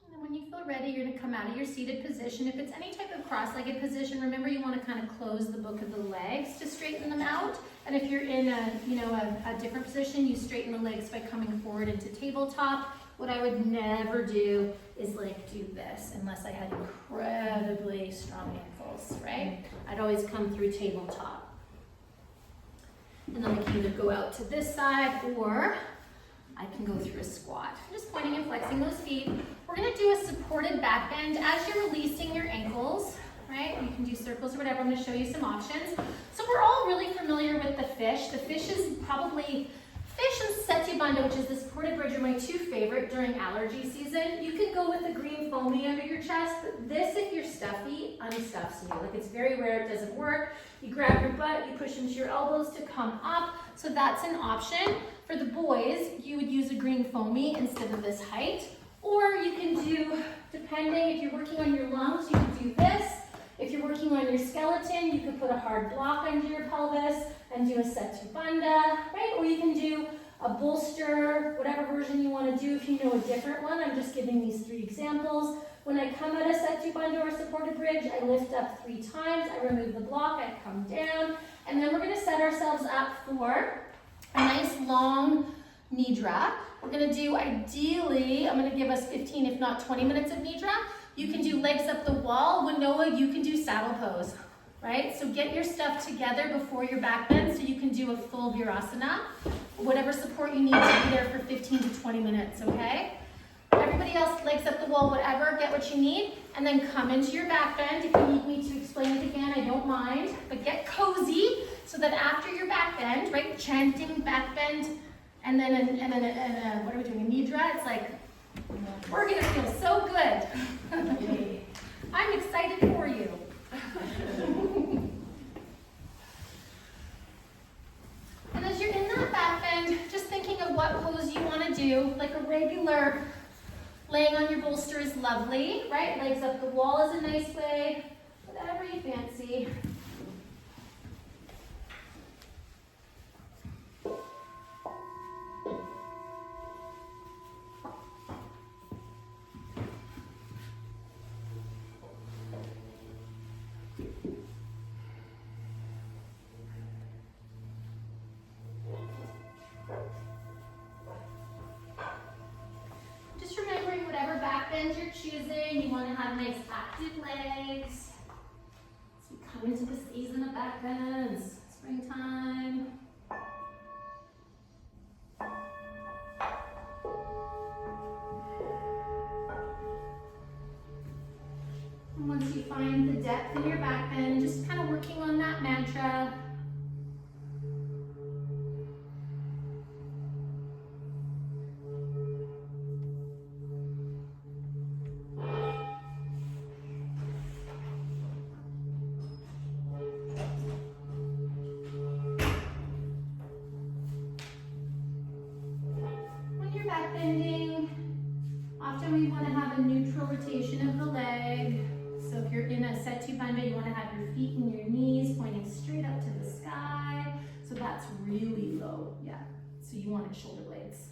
And then when you feel ready, you're going to come out of your seated position. If it's any type of cross-legged position, remember you want to kind of close the book of the legs to straighten them out. And if you're in a different position, you straighten the legs by coming forward into tabletop. What I would never do is like do this unless I had incredibly strong ankles, right? I'd always come through tabletop. And then I can either go out to this side or I can go through a squat. I'm just pointing and flexing those feet. We're gonna do a supported back bend. As you're releasing your ankles, You can do circles or whatever. I'm gonna show you some options. So we're all really familiar with the fish. The fish is probably, fish and setu bunda, which is the supported bridge, are my two favorite during allergy season. You can go with the green foamy under your chest, but this, if you're stuffy, unstuffs you. Like, it's very rare, it doesn't work. You grab your butt, you push into your elbows to come up. So that's an option. For the boys, you would use a green foamy instead of this height. Or you can do, depending, if you're working on your lungs, you can do this. If you're working on your skeleton, you could put a hard block under your pelvis and do a setu bunda, right? Or you can do a bolster, whatever version you want to do. If you know a different one, I'm just giving these 3 examples. When I come out of setu bunda or supported bridge, I lift up 3 times, I remove the block, I come down, and then we're going to set ourselves up for a nice long Nidra. We're going to do, ideally, I'm going to give us 15, if not 20 minutes of Nidra. You can do legs up the wall. Winoa, you can do saddle pose, right? So get your stuff together before your back bend so you can do a full Virasana. Whatever support you need to be there for 15 to 20 minutes, okay? Everybody else, legs up the wall, whatever, get what you need, and then come into your back bend. If you need me to explain it again, I don't mind, but get cozy so that after your back bend, right, chanting back bend, and then what are we doing, a Nidra, it's like, we're gonna feel so good. I'm excited for you. And as you're in that back bend, just thinking of what pose you wanna do, like a regular laying on your bolster is lovely, right? Legs up the wall is a nice way, whatever you fancy. Just remembering whatever back bend you're choosing, you want to have nice active legs. As we come into the season of back bends, springtime. And once you find the depth in your back bend, just kind of working on that mantra. Back bending, often we want to have a neutral rotation of the leg. So if you're in a setu bunda, you want to have your feet and your knees pointing straight up to the sky. So that's really low, yeah. So you want it shoulder blades.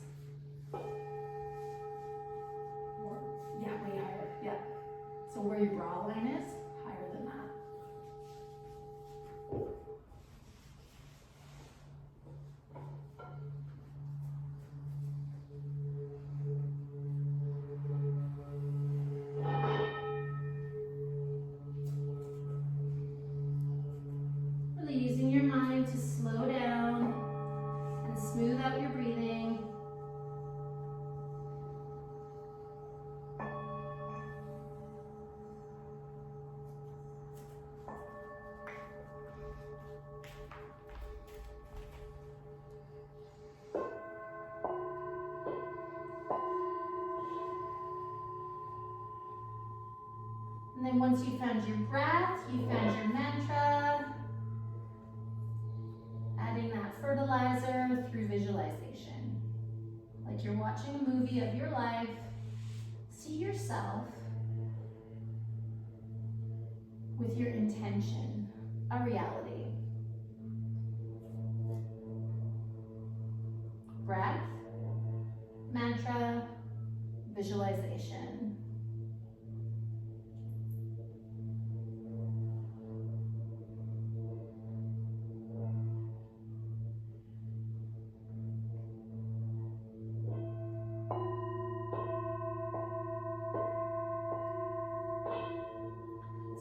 Yeah, way higher, yeah. So where your brow line is, higher than that. Using your mind to slow down and smooth out your breathing. And then once you found your breath, you found your mantra, adding that fertilizer through visualization. Like you're watching a movie of your life, see yourself with your intention, a reality. Breath, mantra, visualization.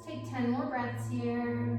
Take 10 more breaths here.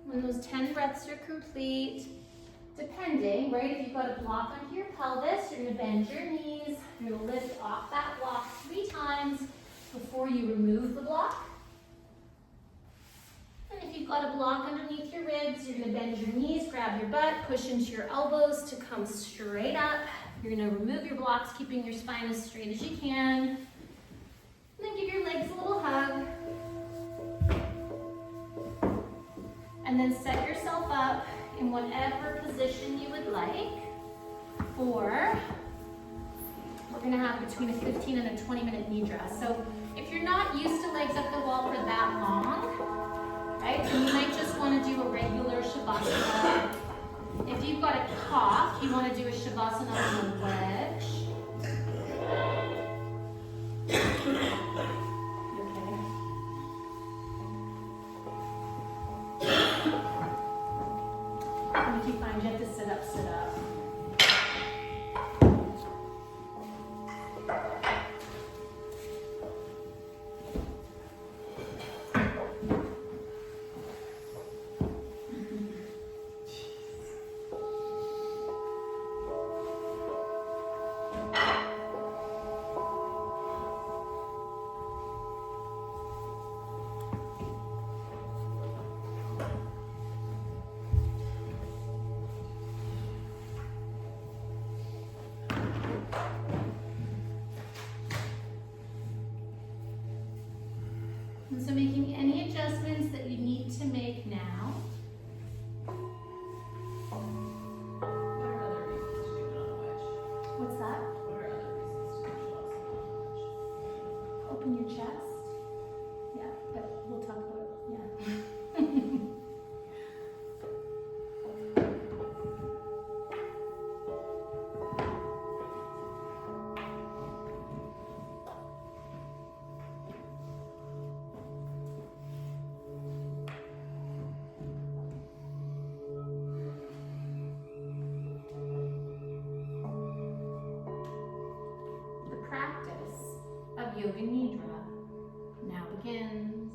When those 10 breaths are complete, depending, right, if you've got a block onto your pelvis, you're gonna bend your knees, you're gonna lift off that block 3 times before you remove the block. And if you've got a block underneath your ribs, you're gonna bend your knees, grab your butt, push into your elbows to come straight up. You're gonna remove your blocks, keeping your spine as straight as you can. And then give your legs a little hug. And then set yourself up in whatever position you would like for, we're gonna have between a 15 and a 20-minute Nidra. So if you're not used to legs up the wall for that long, right, then you might just wanna do a regular Shavasana. If you've got a cough, you wanna do a Shavasana on a wedge. If you find you have to sit up, sit up. And so making any adjustments that you need to make now. What are other reasons to do it on a wedge? What's that? What are other reasons to do Shavasana on a wedge? Open your chest. Yeah, but we'll talk about it. Yeah. Yoga Nidra now begins.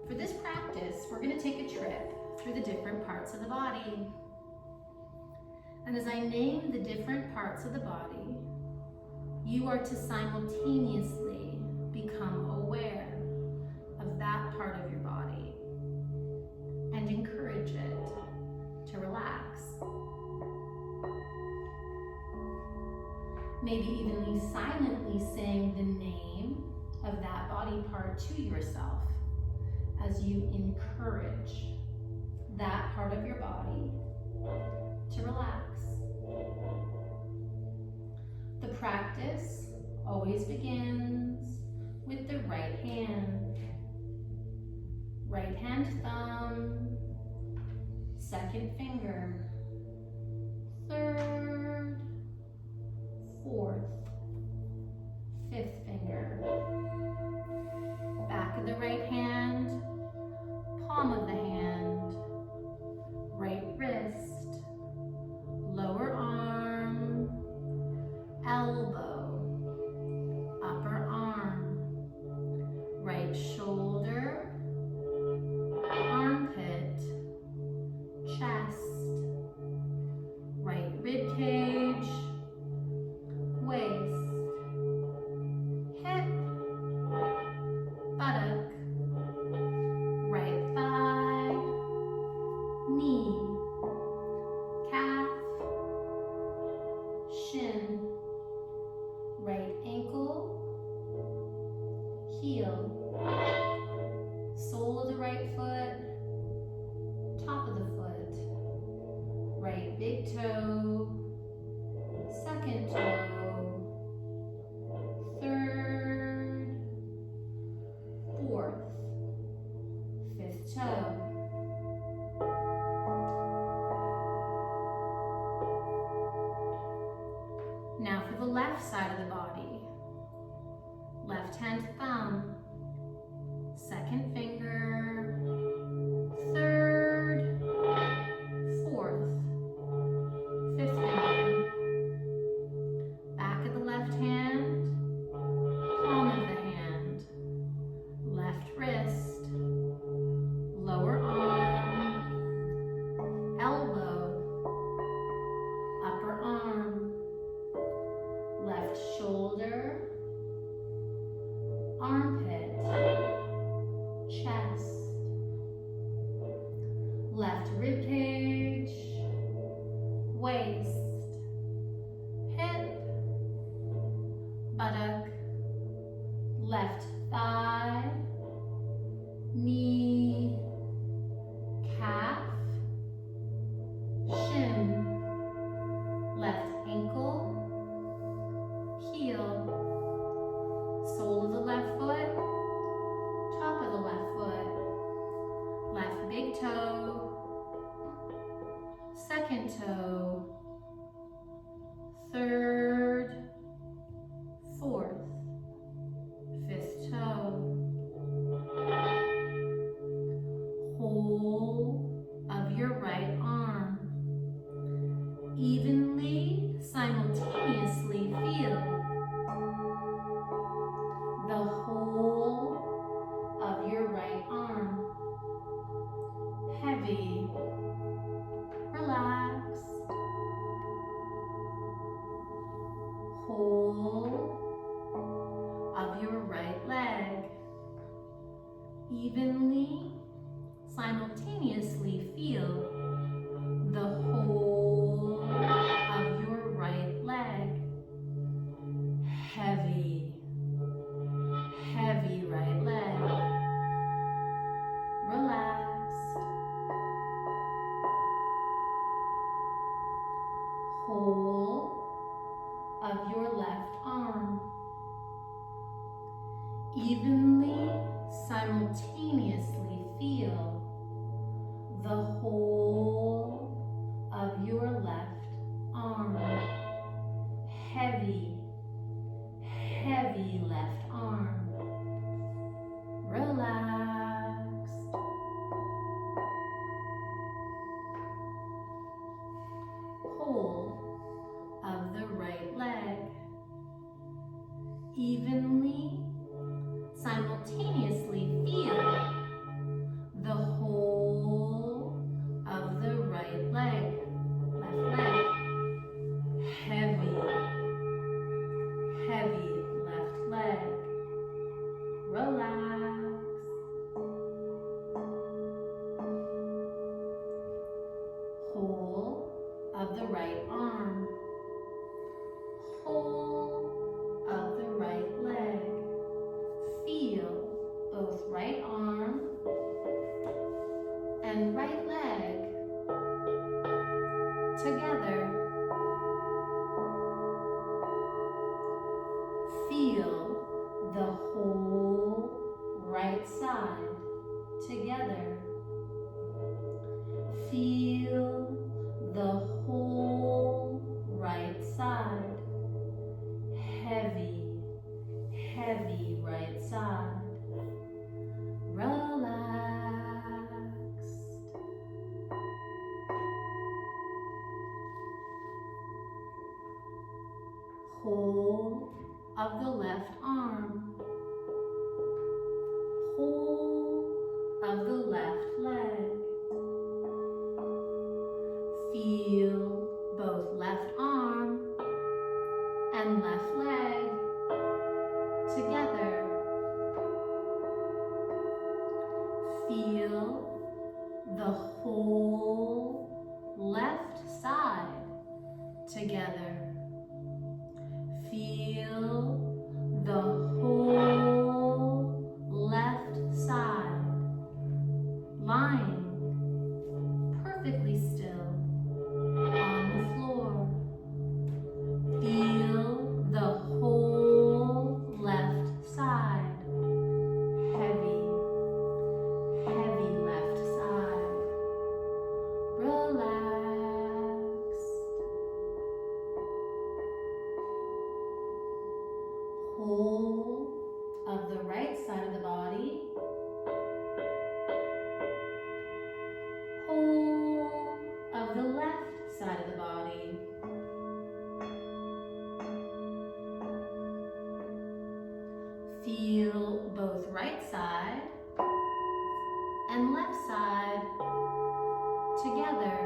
For this practice, we're going to take a trip through the different parts of the body. And as I name the different parts of the body, you are to simultaneously become aware of that part of your body and encourage it to relax. Maybe even silently saying the name of that body part to yourself as you encourage that part of your body to relax. The practice always begins with the right hand. Right hand thumb, second finger, third, fourth, fifth finger. Back of the right hand, palm of the hand, right wrist, lower arm, elbow, upper arm, right shoulder, armpit, chest, right rib cage, waist, left rib cage, waist, hip, buttock, left thigh, knee, calf, shin, left ankle, heel, sole of the left foot, top of the left foot, left big toe, second toe, third, fourth, fifth toe. Whole of your right arm. Evenly, simultaneously feel the whole of your right arm. Heavy, relaxed. Whole of your right leg. Evenly, simultaneously feel the whole of your right leg. Heavy, heavy right leg. Relaxed. Whole of your left arm. Evenly, simultaneously feel the whole of your left arm. Heavy, heavy left arm. Relaxed. Whole of the right leg. Evenly, simultaneously feel the whole of the right leg, left leg. Heavy, heavy left leg. Relax. Whole of the right arm. Whole of the right leg. Feel both right arm and right leg together. Feel the whole right side together. Feel the whole right side. Heavy, heavy right side. Relaxed. Whole of the left arm. Whole of the left leg. Feel both left arm and left leg together. Feel the whole left side together. Feel the whole left side lying perfectly still on the floor. Feel the whole left side. Heavy, heavy left side. Relaxed. Whole of the right side of the body. Whole of the left side of the body. Feel both right side and left side together.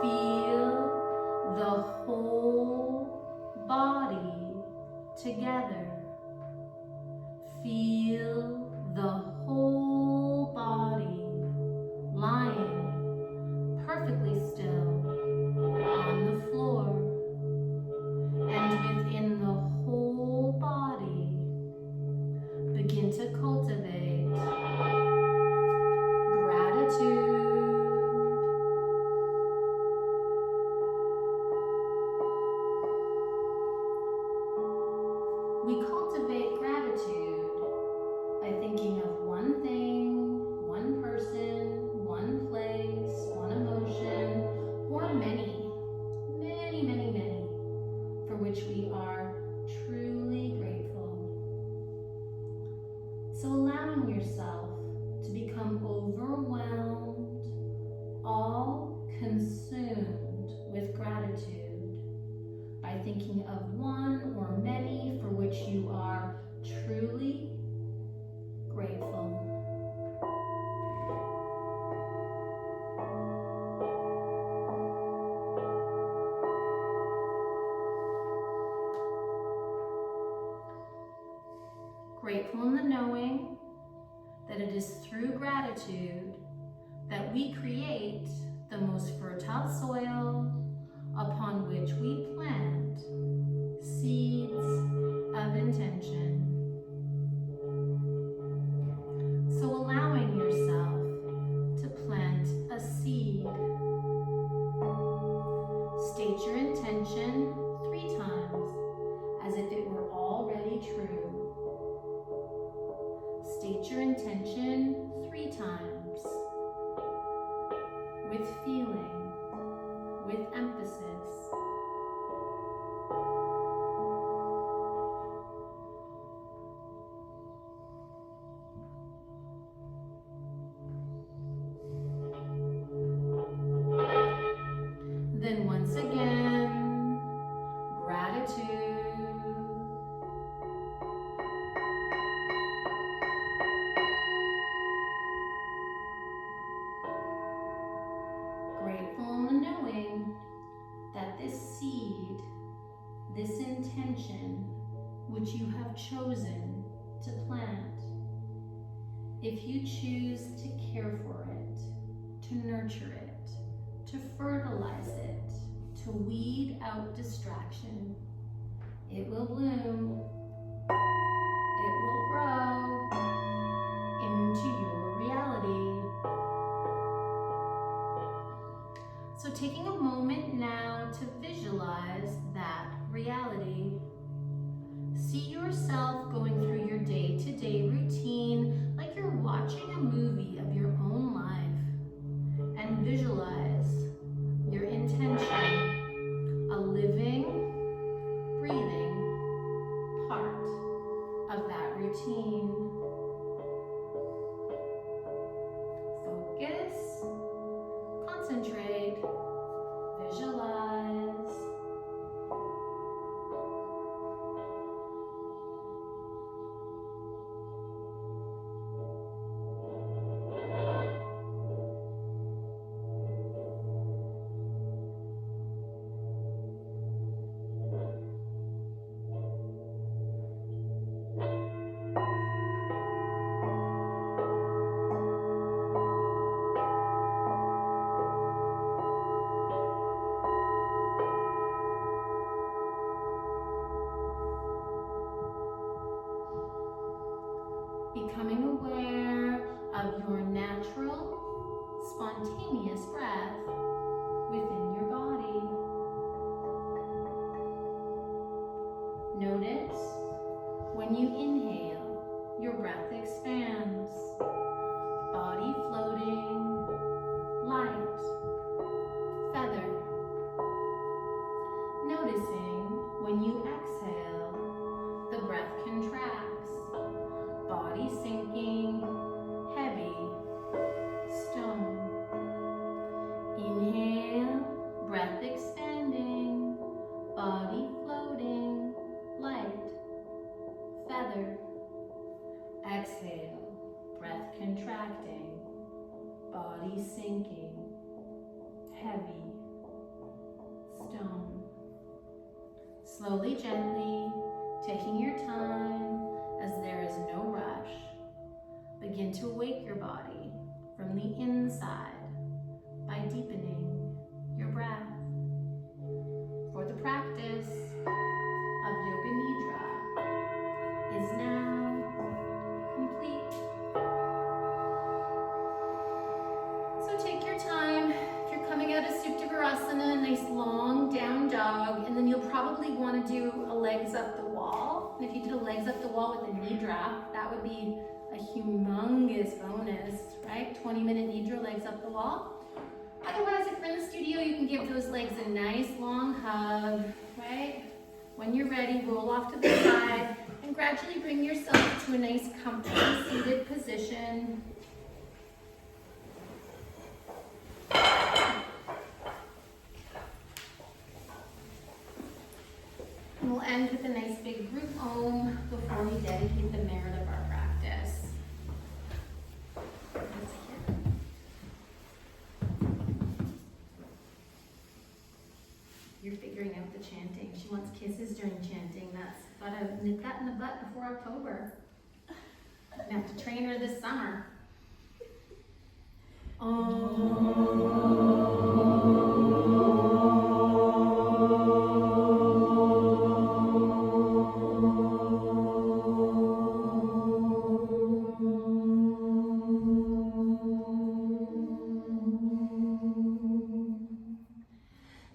Feel the whole body together. Feel the whole body lying perfectly still on the floor, and within the whole body begin to cultivate gratitude. We cultivate gratitude by thinking of one thing, one person, one place, one emotion, or many, many, many, many, for which we are truly grateful. So allowing yourself to become overwhelmed, all consumed with gratitude by thinking of one or many for which you are truly grateful. Grateful in the knowing that it is through gratitude that we create the most fertile soil upon which we plant seeds of intention. So allowing yourself to plant a seed. State your intention 3 times as if it were already true. State your intention 3 times with feeling, with emphasis. Then once again, gratitude. Grateful in the knowing that this seed, this intention, which you have chosen to plant, if you choose to care for it, to nurture it, to fertilize it, to weed out distraction, it will bloom, it will grow into your reality. So taking a moment now to visualize that reality. See yourself going through your day-to-day routine like you're watching a movie of your own life, and visualize your intention, a living, breathing part of that routine. Focus, concentrate, visualize. Becoming aware of your natural, spontaneous breath within your body. Notice when you inhale, your breath expands, body floating, light, feather. Noticing when you exhale, the breath contracts, body sinking, heavy, stone. Inhale, breath expanding, body floating, light, feather. Exhale, breath contracting, body sinking, heavy, stone. Slowly, gently, taking your time as there is no rush, begin to wake your body from the inside by deepening your breath. For the practice of Yoga Nidra is now complete. So take your time. If you're coming out of Supta Virasana, a nice long down dog, and then you'll probably want to do a legs up the wall. And if you did a legs up the wall with a Nidra, that would be a humongous bonus, right? 20-minute Nidra, legs up the wall. Otherwise, if you're in the studio, you can give those legs a nice long hug, right? When you're ready, roll off to the side and gradually bring yourself to a nice comfortable seated position. And we'll end with a nice big group Om before we dedicate the merit of our practice. You're figuring out the chanting. She wants kisses during chanting. That's gotta nip that in the butt before October. I'm gonna have to train her this summer.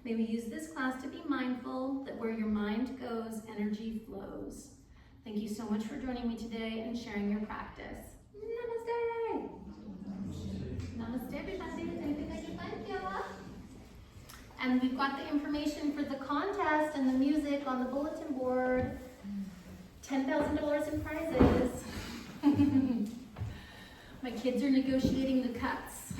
May we use this class to be mindful that where your mind goes, energy flows. Thank you so much for joining me today and sharing your practice. Namaste. Namaste, everybody. Anything I can find you? And we've got the information for the contest and the music on the bulletin board. $10,000 in prizes. My kids are negotiating the cuts.